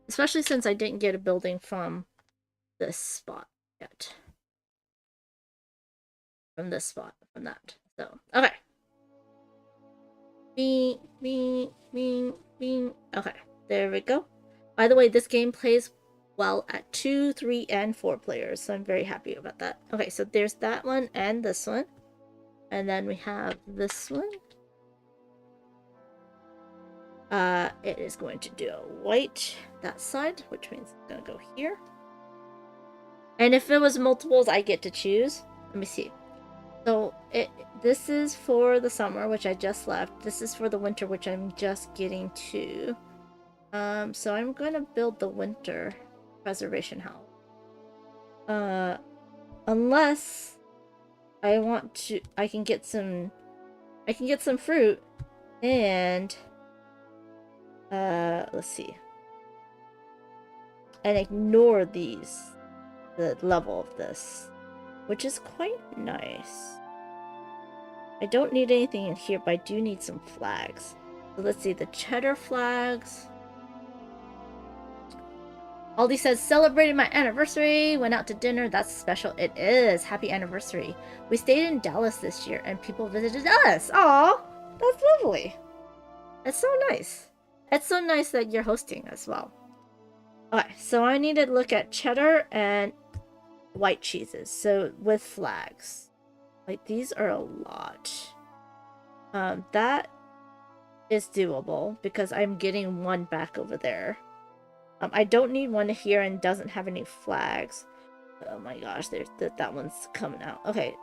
Especially since I didn't get a building from this spot yet. From this spot. From that. So, okay. Bing, bing, bing, bing. Okay, there we go. By the way, this game plays well at 2, 3, and 4 players, so I'm very happy about that. Okay, so there's that one and this one. And then we have this one. It is going to do a white that side, which means it's going to go here. And if it was multiples, I get to choose. Let me see. So this is for the summer, which I just left. This is for the winter, which I'm just getting to. So I'm going to build the winter preservation house. Unless I want to, I can get some fruit and let's see. And ignore the level of this, which is quite nice. I don't need anything in here, but I do need some flags. So let's see, the cheddar flags. Aldi says, celebrated my anniversary, went out to dinner. That's special. It is. Happy anniversary. We stayed in Dallas this year and people visited us. Aw, that's lovely. That's so nice. It's so nice that you're hosting as well. Okay, so I need to look at cheddar and white cheeses. So with flags. Like, these are a lot. That is doable because I'm getting one back over there. I don't need one here and doesn't have any flags. Oh my gosh, that one's coming out. Okay,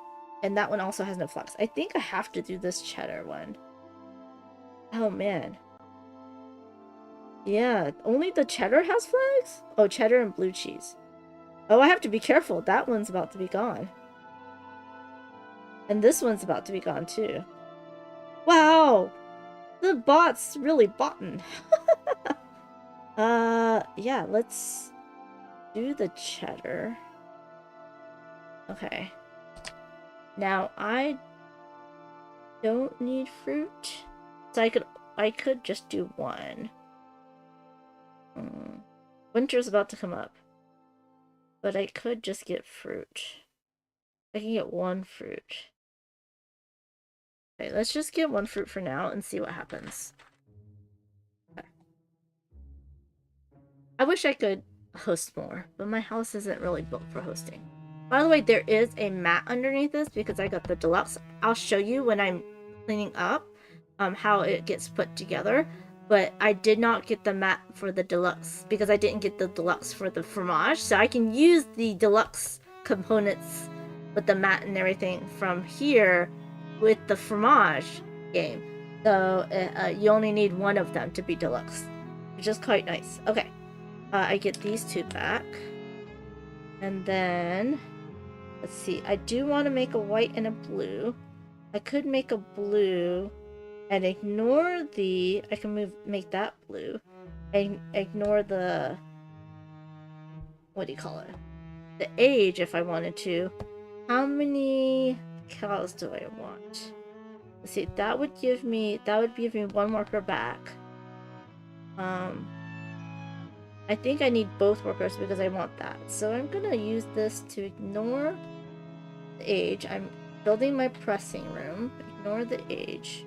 and that one also has no flags. I think I have to do this cheddar one. Oh man. Yeah, only the cheddar has flags? Oh, cheddar and blue cheese. Oh, I have to be careful. That one's about to be gone. And this one's about to be gone too. Wow! The bot's really botting. Yeah, let's do the cheddar. Okay. Now, I don't need fruit. So I could just do one. Winter's about to come up. But I could just get fruit. I can get one fruit. Okay, let's just get one fruit for now and see what happens. Okay. I wish I could host more, but my house isn't really built for hosting. By the way, there is a mat underneath this because I got the deluxe. I'll show you when I'm cleaning up how it gets put together. But I did not get the mat for the deluxe because I didn't get the deluxe for the Formage. So I can use the deluxe components with the mat and everything from here with the Formage game. So you only need one of them to be deluxe, which is quite nice. Okay, I get these two back. And then, let's see. I do want to make a white and a blue. I could make a blue and ignore the, I can make that blue, and ignore the, what do you call it? The age if I wanted to. How many cows do I want? Let's see, that would give me one worker back. I think I need both workers because I want that. So I'm gonna use this to ignore the age. I'm building my pressing room. Ignore the age.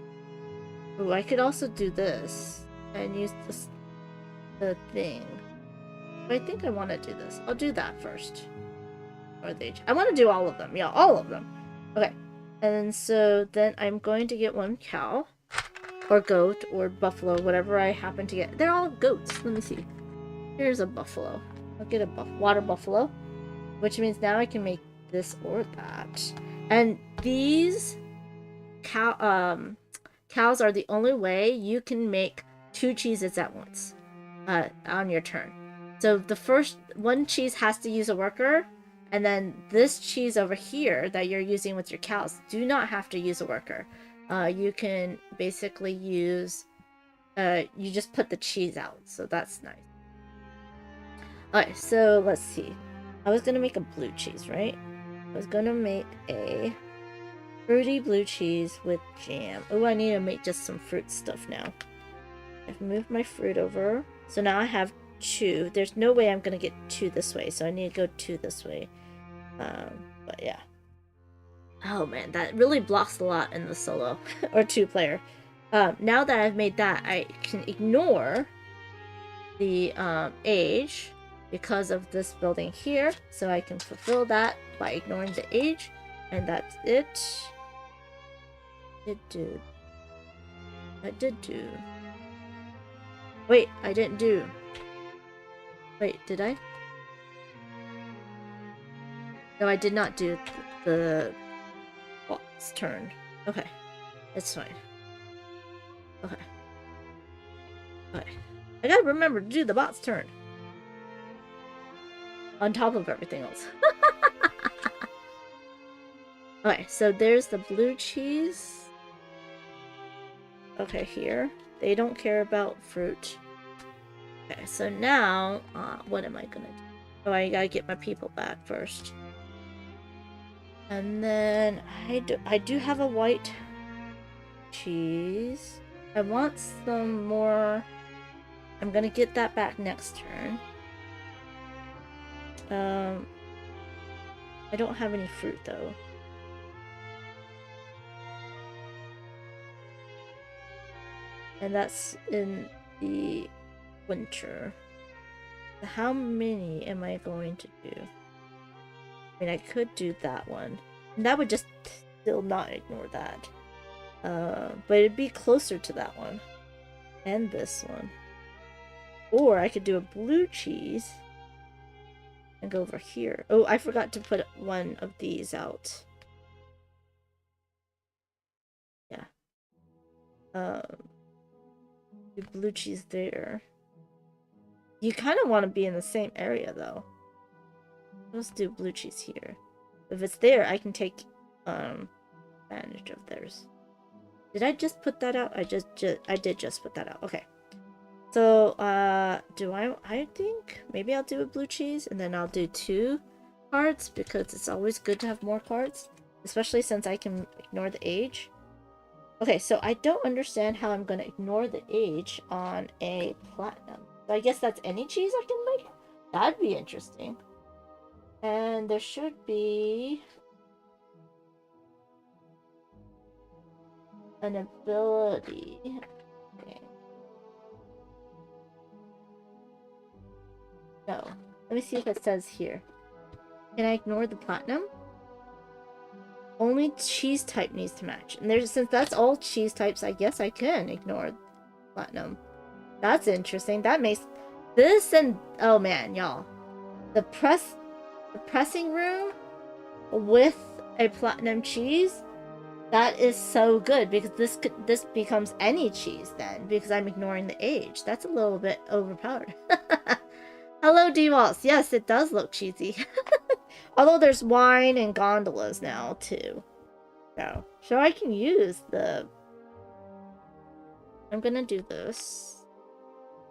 Ooh, I could also do this and use the thing. But I think I want to do this. I'll do that first. Or the age. I want to do all of them. Yeah, all of them. Okay. And so then I'm going to get one cow. Or goat. Or buffalo. Whatever I happen to get. They're all goats. Let me see. Here's a buffalo. I'll get a water buffalo. Which means now I can make this or that. And these cows are the only way you can make 2 cheeses at once on your turn. So the first one cheese has to use a worker, and then this cheese over here that you're using with your cows do not have to use a worker. You can basically use, you just put the cheese out, so that's nice. Alright, so let's see. I was gonna make a blue cheese, right? I was gonna make a fruity blue cheese with jam. Oh, I need to make just some fruit stuff now. I've moved my fruit over. So now I have 2. There's no way I'm going to get 2 this way. So I need to go 2 this way. But yeah. Oh man, that really blocks a lot in the solo. Or 2-player. Now that I've made that, I can ignore the age. because of this building here, so I can fulfill that by ignoring the age, and that's it. I did do. Wait, I didn't do. Wait, did I? No, I did not do the boss turn. Okay, it's fine. Okay. Okay. I gotta remember to do the bot's turn. On top of everything else. Okay, so there's the blue cheese. Okay, here. They don't care about fruit. Okay, so now, what am I gonna do? Oh, I gotta get my people back first. And then, I do have a white cheese. I want some more. I'm gonna get that back next turn. I don't have any fruit though. And that's in the winter. How many am I going to do? I mean, I could do that one. And that would just still not ignore that. But it'd be closer to that one. And this one. Or I could do a blue cheese. And go over here. Oh, I forgot to put one of these out. Yeah. Do blue cheese there. You kind of want to be in the same area though. Let's do blue cheese here. If it's there, I can take advantage of theirs. Did I just put that out? I did just put that out. Okay. So, I think maybe I'll do a blue cheese and then I'll do 2 cards because it's always good to have more cards, especially since I can ignore the age. Okay, so I don't understand how I'm going to ignore the age on a platinum. So I guess that's any cheese I can make? That'd be interesting. And there should be an ability. Okay. No. Let me see if it says here. Can I ignore the platinum? Only cheese type needs to match. And since that's all cheese types, I guess I can ignore platinum. That's interesting. That makes this and oh man, y'all. The pressing room with a platinum cheese, that is so good because this becomes any cheese then because I'm ignoring the age. That's a little bit overpowered. Hello, D-Waltz. Yes, it does look cheesy. Although there's wine and gondolas now, too. So I can use the... I'm gonna do this.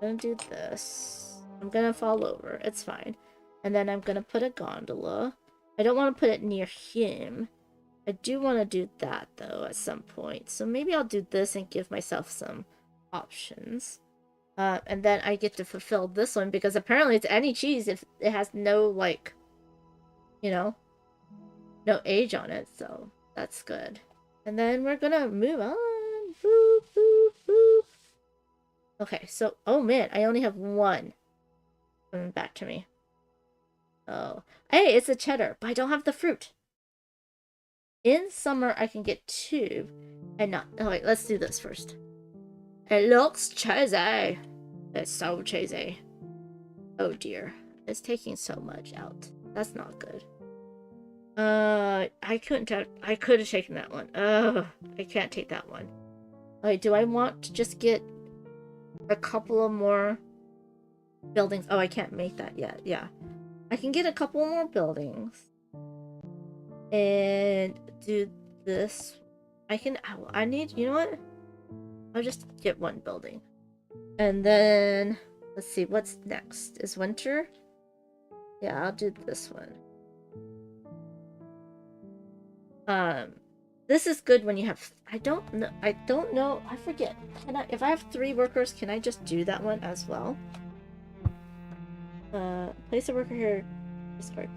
I'm gonna do this. I'm gonna fall over. It's fine. And then I'm gonna put a gondola. I don't want to put it near him. I do want to do that, though, at some point. So maybe I'll do this and give myself some options. And then I get to fulfill this one because apparently it's any cheese if it has no, like, you know, no age on it. So that's good. And then we're gonna move on. Boop, boop, boop. Okay, so, oh man, I only have 1 coming back to me. Oh, hey, it's a cheddar, but I don't have the fruit. In summer, I can get 2 and not. Oh, wait, let's do this first. It looks cheesy. It's so cheesy. Oh dear. It's taking so much out. That's not good. I could have taken that one. I can't take that one. Wait, do I want to just get a couple of more buildings? Oh, I can't make that yet. Yeah. I can get a couple more buildings. And do this. I need, you know what? I'll just get 1 building. And then, let's see, what's next? Is winter? Yeah, I'll do this one. This is good when you have, I don't know, I forget. If I have 3 workers, can I just do that one as well? Place a worker here, discard.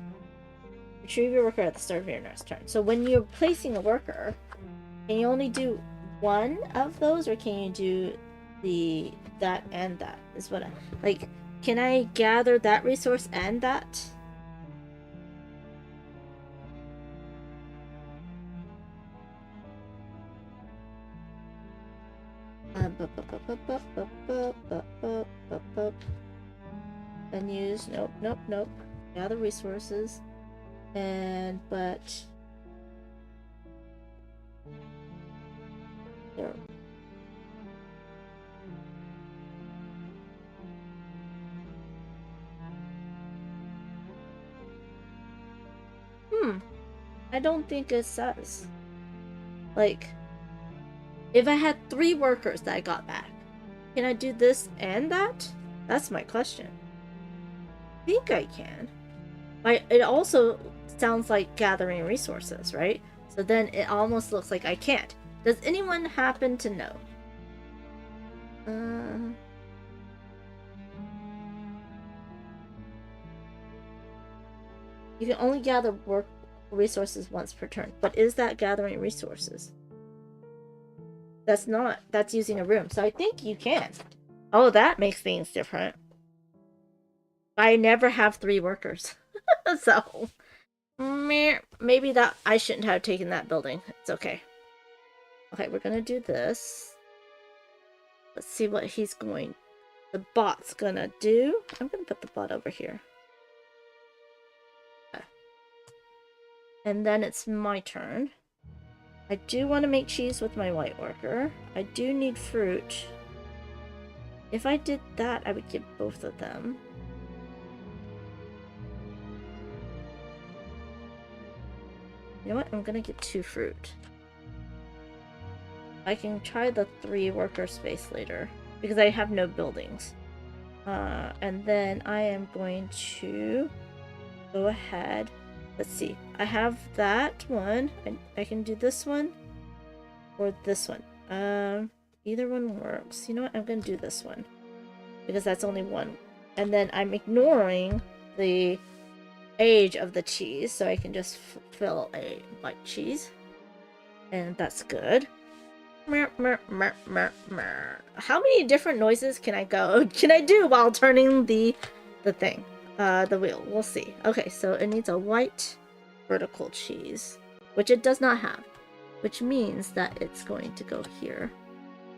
Retrieve your worker at the start of your next turn. So when you're placing a worker, can you only do 1 of those, or can you do that and that? Is what I like. Can I gather that resource and that? Unused. Nope, nope, nope. Gather resources. And, but... There. I don't think it says. Like, if I had 3 workers that I got back, can I do this and that? That's my question. I think I can. It also sounds like gathering resources, right? So then it almost looks like I can't. Does anyone happen to know? You can only gather work resources once per turn. But is that gathering resources? That's not. That's using a room. So I think you can. Oh, that makes things different. I never have 3 workers. So maybe that I shouldn't have taken that building. It's okay. Okay, we're gonna do this. Let's see what the bot's gonna do. I'm gonna put the bot over here. Okay. And then it's my turn. I do want to make cheese with my white worker. I do need fruit. If I did that, I would get both of them. You know what? I'm gonna get 2 fruit. I can try the 3 worker space later because I have no buildings. And then I am going to go ahead. Let's see. I have that one. I can do this one or this one. Either one works. You know what? I'm gonna do this one because that's only one. And then I'm ignoring the age of the cheese, so I can just fill a white cheese, and that's good. How many different noises can I do while turning the thing, the wheel? We'll see. Okay, so it needs a white vertical cheese, which it does not have, which means that it's going to go here,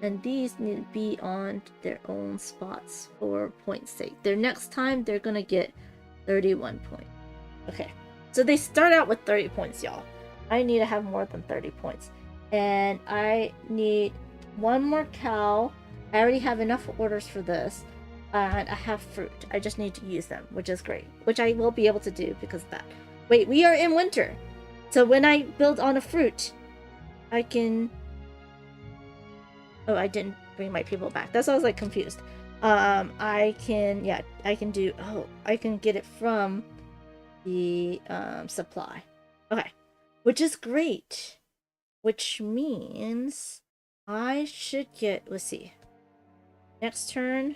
and these need to be on their own spots for points sake. Their next time they're gonna get 31 points. Okay, so they start out with 30 points, y'all. I need to have more than 30 points. And I need 1 more cow. I already have enough orders for this. And I have fruit. I just need to use them, which is great. Which I will be able to do because of that. Wait, we are in winter. So when I build on a fruit, I can... Oh, I didn't bring my people back. That's why I was like confused. I can get it from the supply. Okay, which is great, which means I should get, let's see, next turn,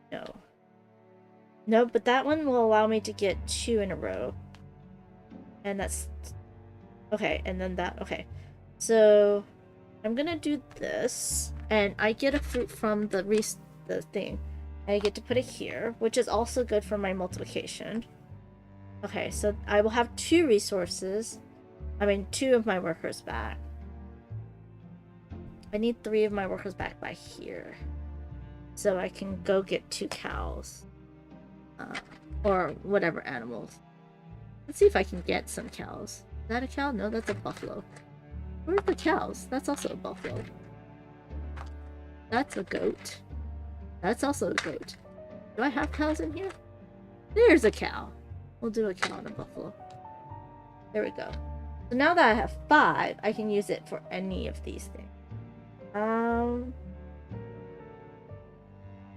no, but that one will allow me to get 2 in a row, and that's okay. And then that, okay, so I'm gonna do this, and I get a fruit from the thing. I get to put it here, which is also good for my multiplication. Okay, so I will have 2 resources. I mean, 2 of my workers back. I need 3 of my workers back by here. So I can go get 2 cows. Or whatever animals. Let's see if I can get some cows. Is that a cow? No, that's a buffalo. Where are the cows? That's also a buffalo. That's a goat. That's also a goat. Do I have cows in here? There's a cow. We'll do a cow and a buffalo. There we go. So now that I have 5, I can use it for any of these things.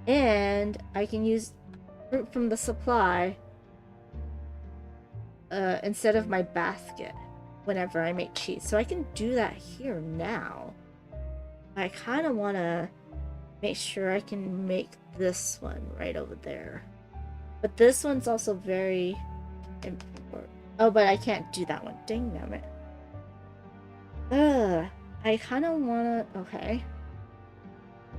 And I can use fruit from the supply instead of my basket whenever I make cheese. So I can do that here now. I kind of want to make sure I can make this one right over there. But this one's also very important. Oh, but I can't do that one. Dang it. I kind of want to... Okay.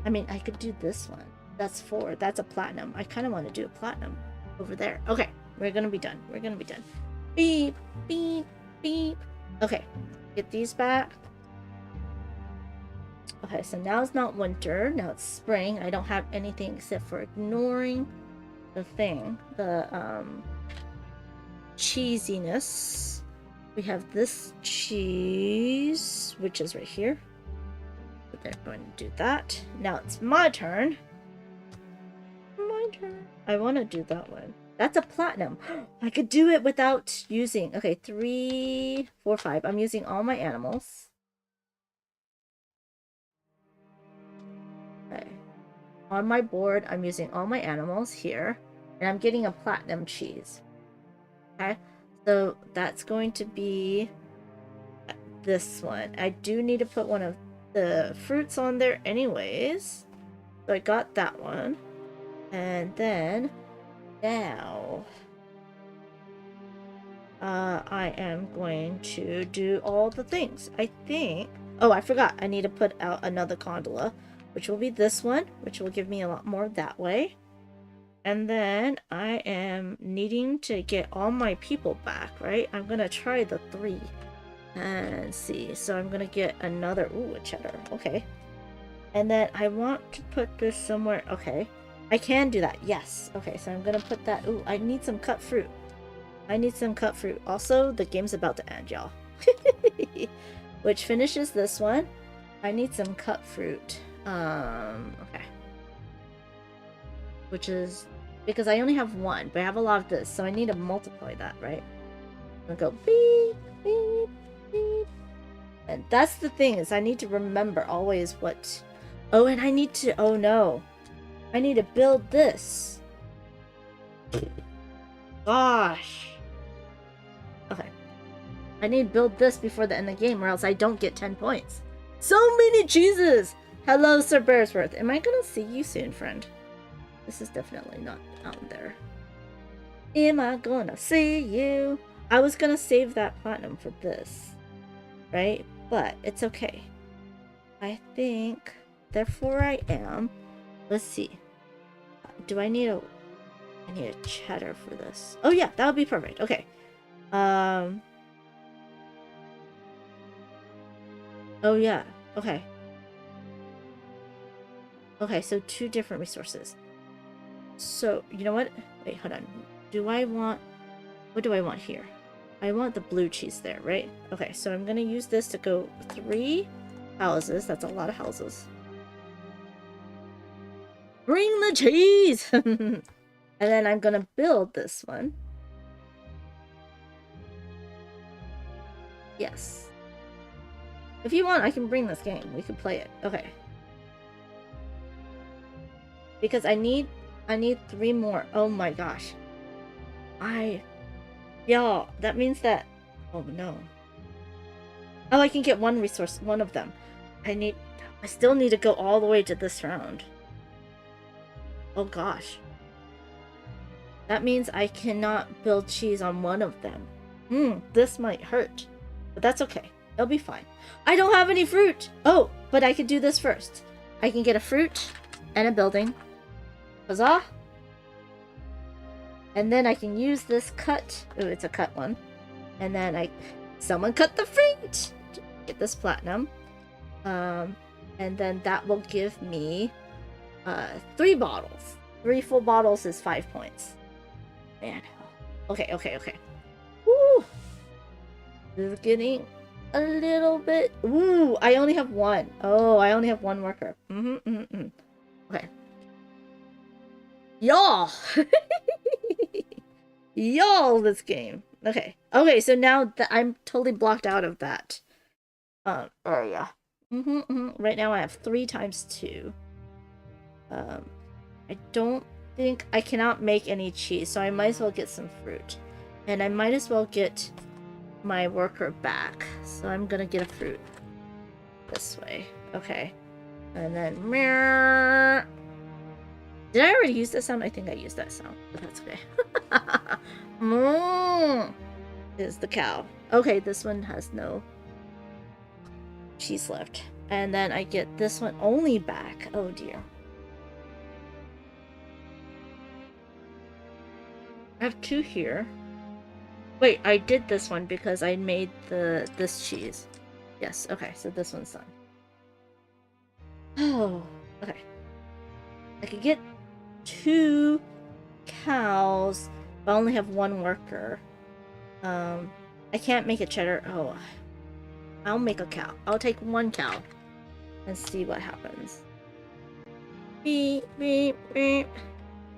I mean, I could do this one. That's 4. That's a platinum. I kind of want to do a platinum over there. Okay, we're gonna be done. We're gonna be done. Beep, beep, beep. Okay, get these back. Okay, so now it's not winter. Now it's spring. I don't have anything except for ignoring the thing. The cheesiness. We have this cheese, which is right here. So they're going to do that. Now it's my turn. My turn. I want to do that one. That's a platinum. I could do it without using. Okay, 3, 4, 5. I'm using all my animals. Okay. On my board, I'm using all my animals here. And I'm getting a platinum cheese. Okay. So that's going to be this one. I do need to put one of the fruits on there anyways. So I got that one. And then now I am going to do all the things. I think. Oh, I forgot. I need to put out another gondola, which will be this one, which will give me a lot more that way. And then I am needing to get all my people back, right? I'm going to try the 3 and see. So I'm going to get another, ooh, a cheddar. Okay. And then I want to put this somewhere. Okay. I can do that. Yes. Okay. So I'm going to put that. Ooh, I need some cut fruit. I need some cut fruit. Also, the game's about to end, y'all. Which finishes this one. I need some cut fruit. Okay. Which is because I only have 1, but I have a lot of this, so I need to multiply that, right? I'm gonna go beep, beep, beep. And that's the thing, is I need to remember always what. Oh, and I need to. Oh no. I need to build this. Gosh. Okay. I need to build this before the end of the game, or else I don't get 10 points. So many cheeses! Hello, Sir Bearsworth. Am I gonna see you soon, friend? This is definitely not out there. Am I gonna see you? I was gonna save that platinum for this, right? But it's okay. I think, therefore I am. Let's see. Do I need a... I need a cheddar for this. Oh yeah, that would be perfect. Okay. Oh yeah. Okay. Okay, so 2 different resources. So, you know what? Wait, hold on. Do I want... What do I want here? I want the blue cheese there, right? Okay, so I'm gonna use this to go 3 houses. That's a lot of houses. Bring the cheese! And then I'm gonna build this one. Yes. If you want, I can bring this game. We can play it. Okay. Because I need 3 more. Oh my gosh. Y'all, that means that... Oh no. Oh, I can get 1 resource, 1 of them. I still need to go all the way to this round. Oh gosh. That means I cannot build cheese on 1 of them. This might hurt. But that's okay. It'll be fine. I don't have any fruit! Oh, but I could do this first. I can get a fruit and a building. Huzzah! And then I can use this cut. Oh, it's a cut one. And then someone cut the fruit! Get this platinum. And then that will give me 3 bottles. 3 full bottles is 5 points. Man. Okay. Woo! This is getting a little bit... Ooh, I only have 1. Oh, I only have 1 worker. Okay. Y'all! Y'all, this game. Okay. Okay, so now that I'm totally blocked out of that area. Right now I have 3 times 2. I don't think... I cannot make any cheese, so I might as well get some fruit. And I might as well get my worker back. So I'm gonna get a fruit. This way. Okay. And then... Did I already use that sound? I think I used that sound, but that's okay. Is the cow. Okay, this one has no cheese left. And then I get this one only back. Oh dear. I have 2 here. Wait, I did this one because I made this cheese. Yes, okay, so this one's done. Oh, okay. I could get 2 cows, but I only have 1 worker. I can't make a cheddar. Oh, I'll make a cow. I'll take 1 cow and see what happens. Beep, beep, beep.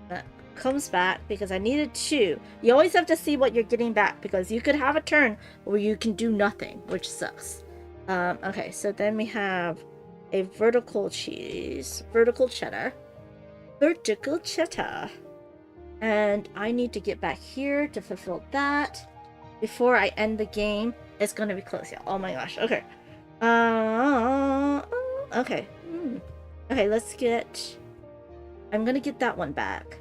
That comes back because I needed 2. You always have to see what you're getting back because you could have a turn where you can do nothing, which sucks. Okay, so then we have a vertical cheese, vertical cheddar, and I need to get back here to fulfill that before I end the game. It's gonna be close, yeah. Oh my gosh. Okay. Okay. Okay, let's get. I'm gonna get that one back.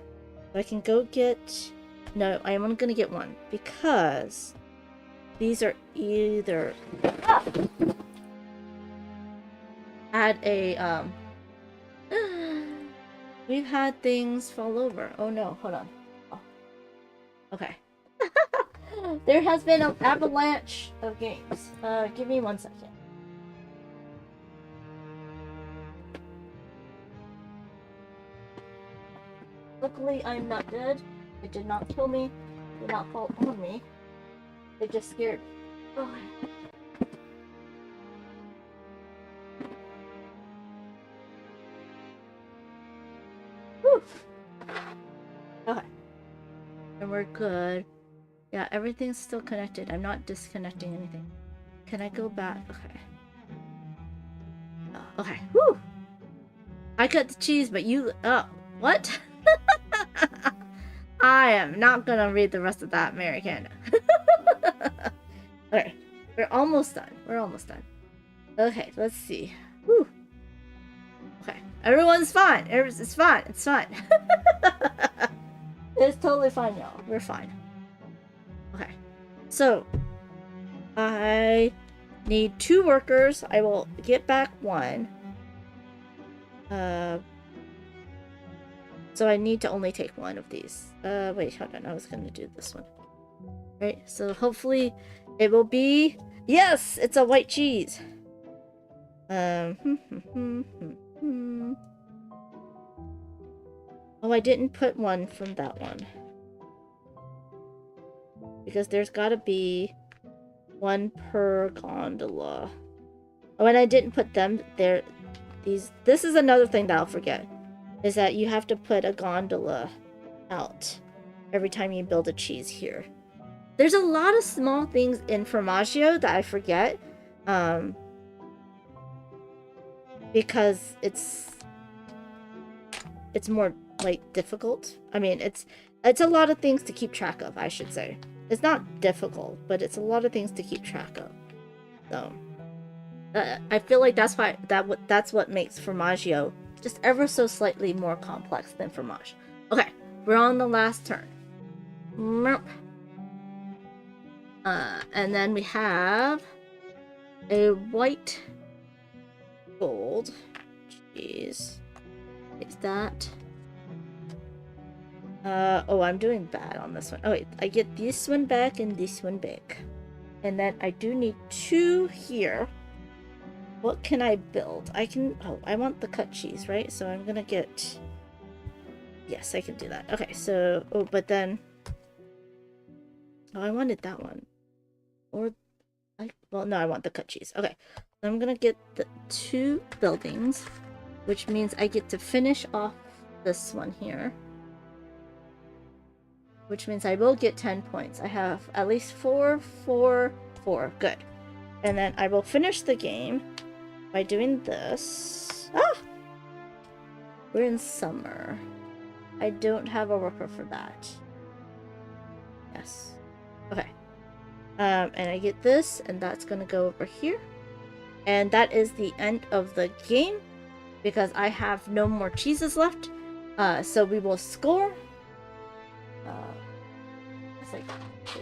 So I can go get. No, I am gonna get 1 because these are either. Had a We've had things fall over. Oh no, hold on. Oh. Okay. There has been an avalanche of games. Give me 1 second. Luckily, I'm not dead. It did not kill me. It did not fall on me. It just scared me. Oh. Whew. Okay. And we're good. Yeah, everything's still connected. I'm not disconnecting anything. Can I go back? Okay. Oh, okay. Whew. I cut the cheese, but you... what? I am not gonna read the rest of that, Mary Canada. Okay. We're almost done. We're almost done. Okay, let's see. Whew. Okay. Everyone's fine. It's fine. It's fine. It's totally fine, y'all. We're fine. Okay. So, I need 2 workers. I will get back 1. So I need to only take 1 of these. Wait, hold on. I was gonna do this one. Right, so hopefully it will be... Yes! It's a white cheese! Oh, I didn't put 1 from that one. Because there's gotta be 1 per gondola. Oh, and I didn't put them there. This is another thing that I'll forget. Is that you have to put a gondola out every time you build a cheese here. There's a lot of small things in Formaggio that I forget. Because it's more like difficult. I mean, it's a lot of things to keep track of, I should say. It's not difficult, but it's a lot of things to keep track of. So I feel like that's what makes Formaggio just ever so slightly more complex than Formage. Okay, we're on the last turn. And then we have a white gold. Jeez. Is that? Oh, I'm doing bad on this one. Oh wait, I get this one back and this one back. And then I do need 2 here. What can I build? I can... Oh, I want the cut cheese, right? So I'm gonna get... Yes, I can do that. Okay, so... Oh, but then... Oh, I wanted that one. Or... Well, no, I want the cut cheese. Okay. So I'm gonna get the 2 buildings, which means I get to finish off this one here. Which means I will get 10 points. I have at least 4, 4, 4. Good. And then I will finish the game by doing this. Ah! We're in summer. I don't have a worker for that. Yes. Okay. And I get this, and that's gonna go over here. And that is the end of the game, because I have no more cheeses left. So we will score. It's like, just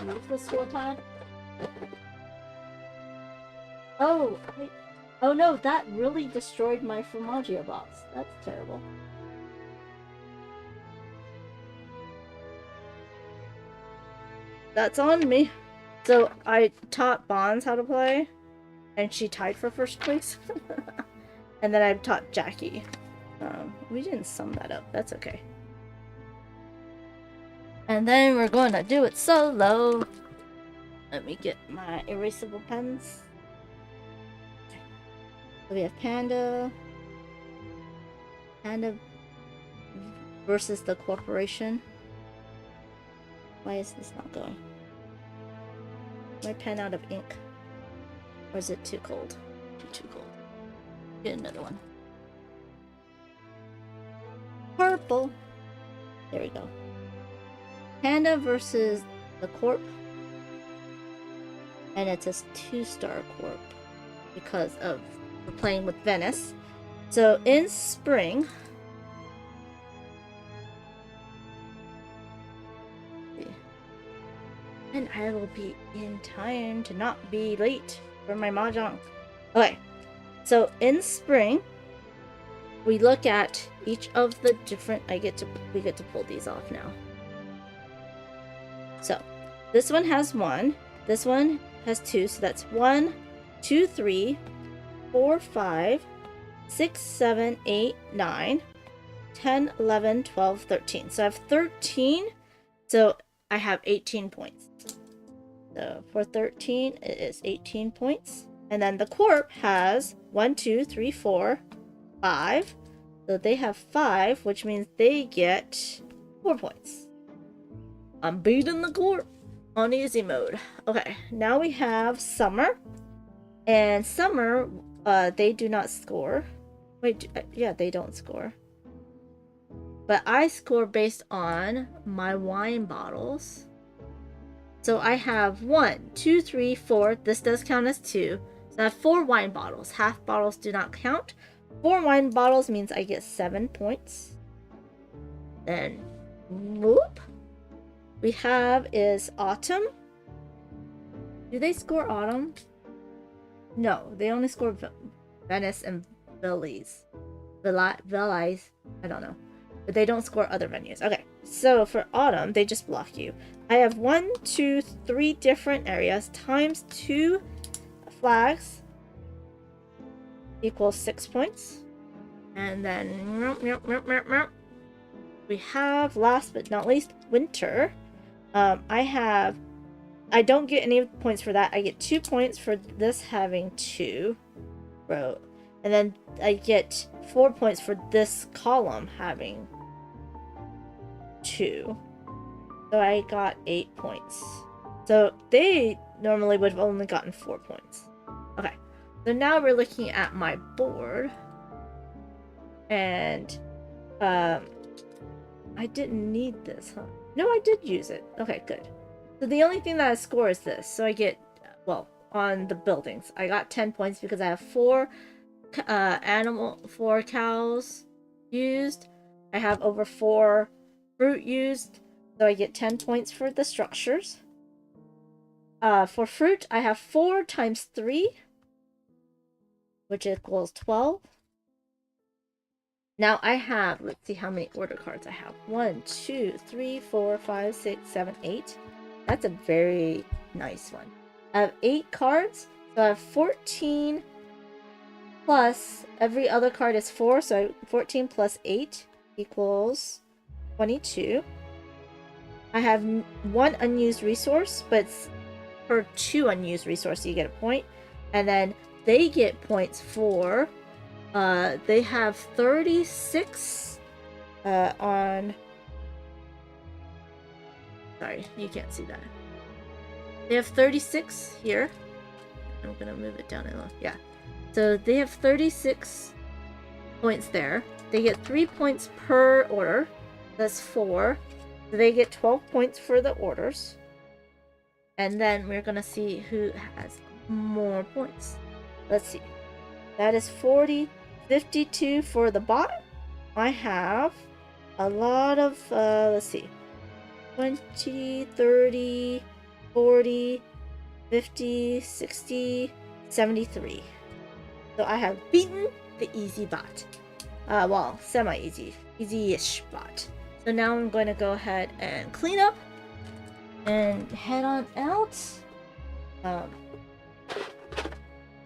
use the score time. Oh, wait. Oh no, that really destroyed my Formaggio box. That's terrible. that's on me. So I taught Bonds how to play, and she tied for first place. And then I taught Jackie. We didn't sum that up. That's okay. And then we're going to do it solo. Let me get my erasable pens. So we have Panda versus the corporation. Why is this not going? My pen out of ink? Or is it too cold? Too cold. Get another one. Purple. There we go. Panda versus the Corp. And it's a 2-star Corp because of we're playing with Venice. So in spring, and I will be in time to not be late for my mahjong. Okay, so in spring, we look at each of the different. We get to pull these off now. So this one has 1. This one has 2. So that's 1, 2, 3, 4, 5, 6, 7, 8, 9, 10, 11, 12, 13. So I have 13. So I have 18 points. So for 13, it is 18 points. And then the Corp has 1, 2, 3, 4, 5. So they have 5, which means they get 4 points. I'm beating the Corp on easy mode. Okay, now we have Summer. And Summer, they do not score. Wait, yeah, they don't score. But I score based on my wine bottles. So I have 1, 2, 3, 4. This does count as 2. So I have 4 wine bottles. Half bottles do not count. 4 wine bottles means I get 7 points. Then, whoop. We have is Autumn. Do they score Autumn? No, they only score Venice and Belize. Belize, I don't know. But they don't score other venues. Okay, so for Autumn, they just block you. I have 1, 2, 3 different areas times 2 flags equals 6 points. And then we have, last but not least, Winter. I don't get any points for that. I get 2 points for this having 2 row. And then I get 4 points for this column having 2. So I got 8 points. So they normally would have only gotten 4 points. Okay. So now we're looking at my board. And I didn't need this, huh? No, I did use it. Okay, good. So the only thing that I score is this. So I get, well, on the buildings, I got 10 points because I have 4 cows used. I have over 4 fruit used. So I get 10 points for the structures. For fruit, I have 4 times 3, which equals 12. Now I have, let's see how many order cards I have. 1, 2, 3, 4, 5, 6, 7, 8. That's a very nice one. I have 8 cards, so I have 14 plus every other card is 4, so 14 plus 8 equals 22. I have 1 unused resource, but for 2 unused resources you get a point. And then they get points for they have 36 on, sorry, you can't see that. They have 36 here. I'm gonna move it down a little. Yeah. So they have 36 points there. They get 3 points per order. That's 4. So they get 12 points for the orders. And then we're gonna see who has more points. Let's see. That is 40, 52 for the bot. I have a lot of, let's see. 20, 30, 40, 50, 60, 73. So I have beaten the easy bot. Well, semi-easy. Easy-ish bot. So now I'm going to go ahead and clean up. and head on out.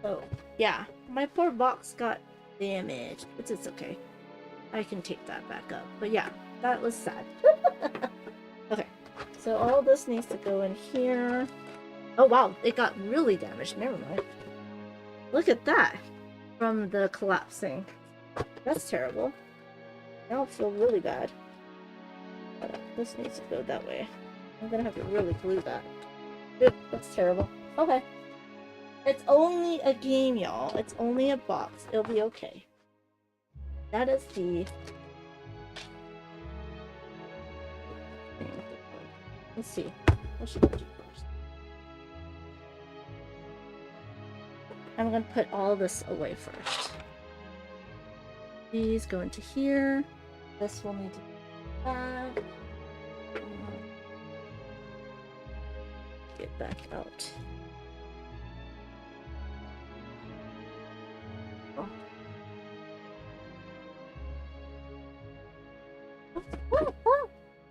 So yeah, my poor box got damaged, but it's okay. I can take that back up. But yeah, that was sad. Okay, so all this needs to go in here. Oh wow, it got really damaged. Never mind. Look at that from the collapsing. That's terrible. Now I feel really bad. This needs to go that way. I'm gonna have to really glue that. Dude, that's terrible. Okay. It's only a game, y'all. It's only a box. It'll be okay. That is the... Let's see. What should I do first? I'm gonna put all this away first. These go into here. This will need to be back. Get back out. Oh.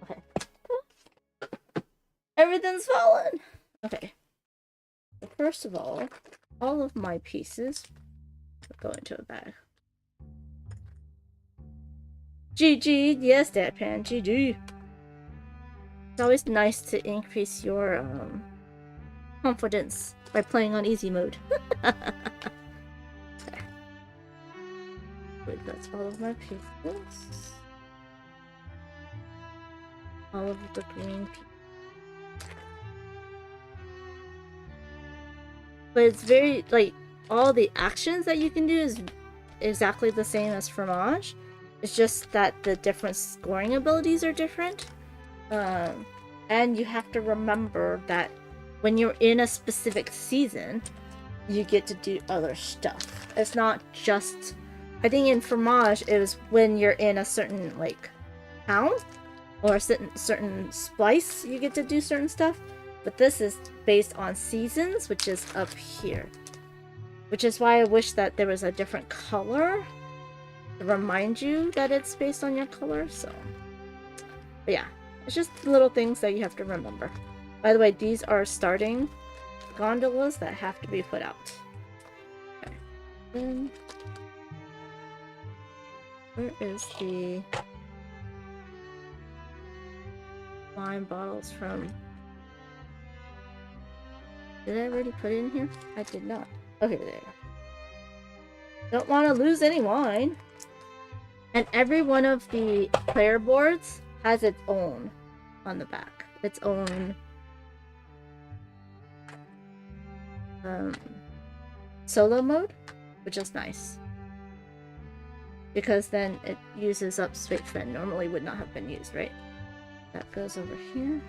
Okay. Everything's fallen. Okay. So first of all of my pieces go into a bag. GG, yes, Deadpan, GG. It's always nice to increase your confidence by playing on easy mode. Okay. Wait, that's all of my pieces. All of the green pieces. But it's very, like, all the actions that you can do is exactly the same as Formage. It's just that the different scoring abilities are different. And you have to remember that when you're in a specific season, you get to do other stuff. It's not just... I think in Formage, it was when you're in a certain, like, town or a certain splice, you get to do certain stuff. But this is based on seasons, which is up here. Which is why I wish that there was a different color to remind you that it's based on your color, so... But yeah, it's just little things that you have to remember. By the way, these are starting gondolas that have to be put out. Okay. Then... Where is the... wine bottles from... Did I already put it in here? I did not. Okay, there. Don't want to lose any wine. And every one of the player boards has its own on the back. Its own solo mode, which is nice. Because then it uses up space that normally would not have been used, right? That goes over here.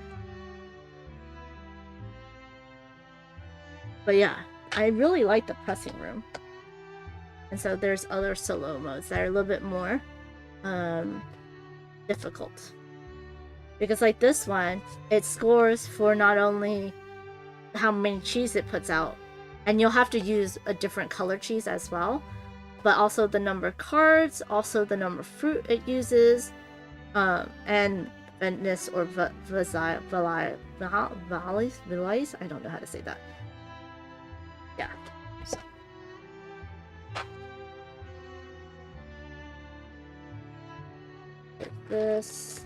But yeah, I really like the pressing room. And so there's other solo modes that are a little bit more difficult. Because like this one, it scores for not only how many cheese it puts out, and you'll have to use a different color cheese as well, but also the number of cards, also the number of fruit it uses, and Venice or Valais, I don't know how to say that. Yeah. So. This,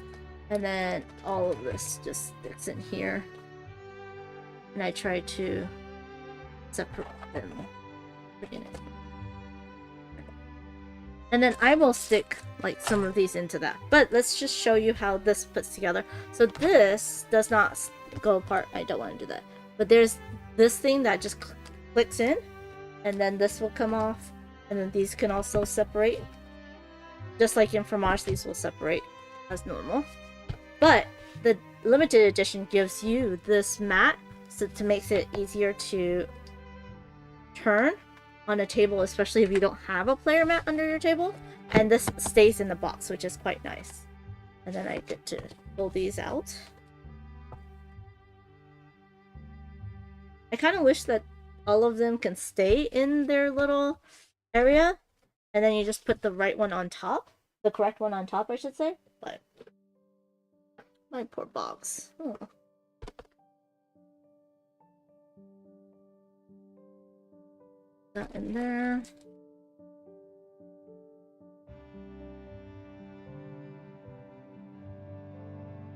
and then all of this just fits in here, and I try to separate them. And then I will stick like some of these into that. But let's just show you how this puts together. So this does not go apart. I don't want to do that. But there's this thing that just clicks in, and then this will come off, and then these can also separate. Just like in Formage, these will separate as normal. But the limited edition gives you this mat, so to makes it easier to turn on a table, especially if you don't have a player mat under your table. And this stays in the box, which is quite nice. And then I get to pull these out. I kind of wish that all of them can stay in their little area, and then you just put the right one on top. The correct one on top, I should say. But my poor box. Oh. That in there.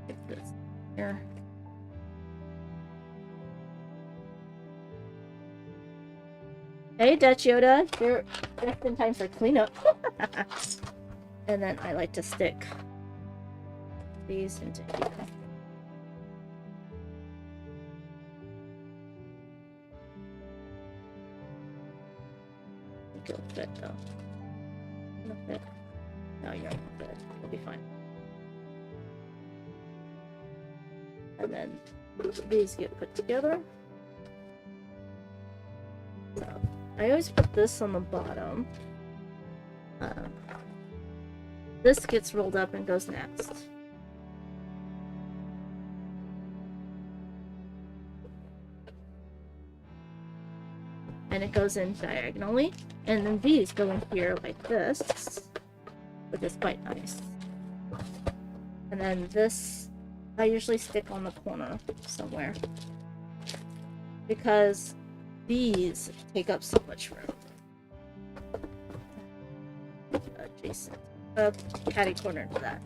Get this here. Hey, Dutch Yoda, you're just in time for cleanup. And then I like to stick these into here. I think it'll fit though. It'll fit. No, you're not fit. It'll be fine. And then these get put together. So I always put this on the bottom. This gets rolled up and goes next. And it goes in diagonally. And then these go in here like this, which is quite nice. And then this, I usually stick on the corner somewhere. Because these take up so much room. Adjacent. Catty corner to that.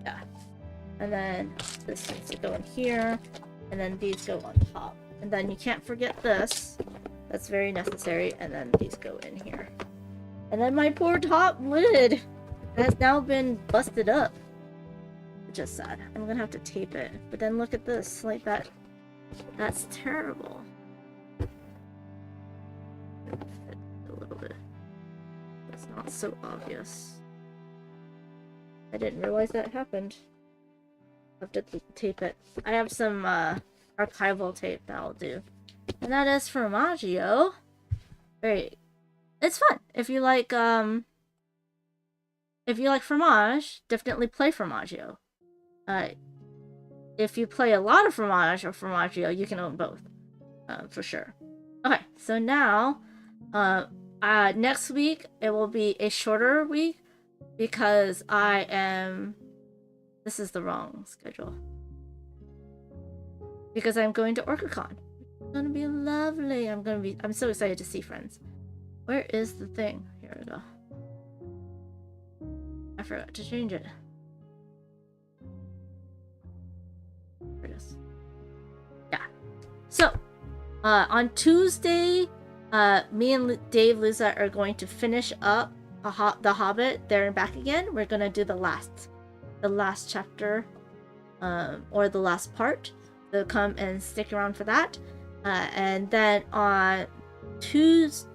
Yeah. And then this needs to go in here. And then these go on top. And then you can't forget this. That's very necessary. And then these go in here. And then my poor top lid has now been busted up. Which is sad. I'm gonna have to tape it. But then look at this. Like that. That's terrible. A little bit. It's not so obvious. I didn't realize that happened. I have to tape it. I have some archival tape that I'll do. And that is Formaggio. Very, it's fun. If you like Formage, definitely play Formaggio. If you play a lot of Formage or Formaggio, you can own both. For sure. Okay, so now next week it will be a shorter week because this is the wrong schedule. Because I'm going to OrcaCon. It's gonna be lovely. I'm so excited to see friends. Where is the thing? Here we go. I forgot to change it. There it is. Yeah. So, on Tuesday, me and Dave Luza are going to finish up The Hobbit There and Back Again. We're gonna do the last chapter, or the last part. So come and stick around for that. And then on Tuesday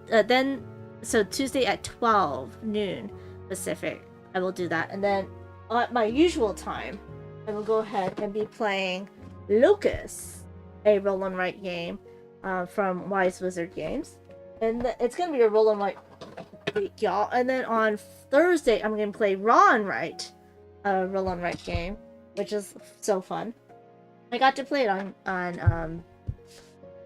at 12 noon Pacific, I will do that. And then at my usual time, I will go ahead and be playing Locus, a roll and write game from Wise Wizard Games. And it's gonna be a roll and write week, y'all. And then on Thursday, I'm gonna play Raw and Write, a roll and write game, which is so fun. I got to play it on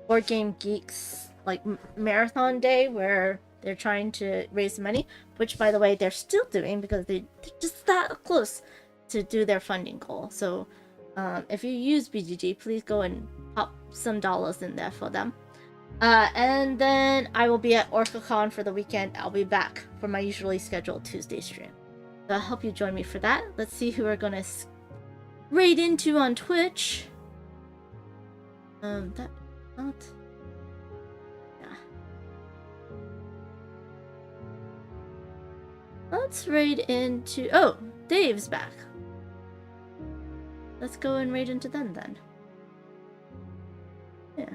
Board Game Geeks like marathon day where they're trying to raise money, which by the way they're still doing because they're just that close to do their funding goal. So if you use BGG, please go and pop some dollars in there for them. And then I will be at OrcaCon for the weekend. I'll be back for my usually scheduled Tuesday stream. So I hope you join me for that. Let's see who we're gonna raid into on Twitch. That not. Yeah. Let's raid into. Oh, Dave's back. Let's go and raid into them then. Yeah.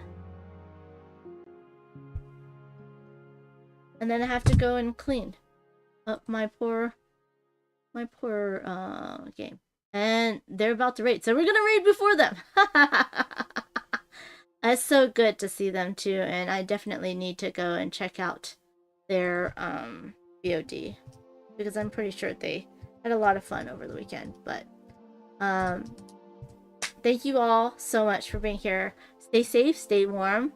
And then I have to go and clean up my poor game. And they're about to raid, so we're gonna raid before them. It's so good to see them too, and I definitely need to go and check out their VOD because I'm pretty sure they had a lot of fun over the weekend. But thank you all so much for being here. Stay safe, stay warm,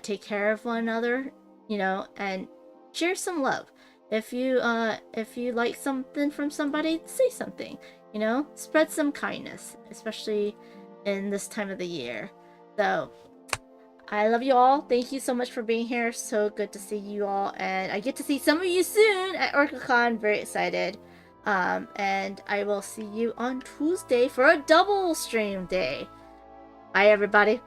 take care of one another, you know, and share some love. If you like something from somebody, say something, you know, spread some kindness, especially in this time of the year. So I love you all. Thank you so much for being here. So good to see you all. And I get to see some of you soon at OrcaCon. Very excited. And I will see you on Tuesday for a double stream day. Bye, everybody.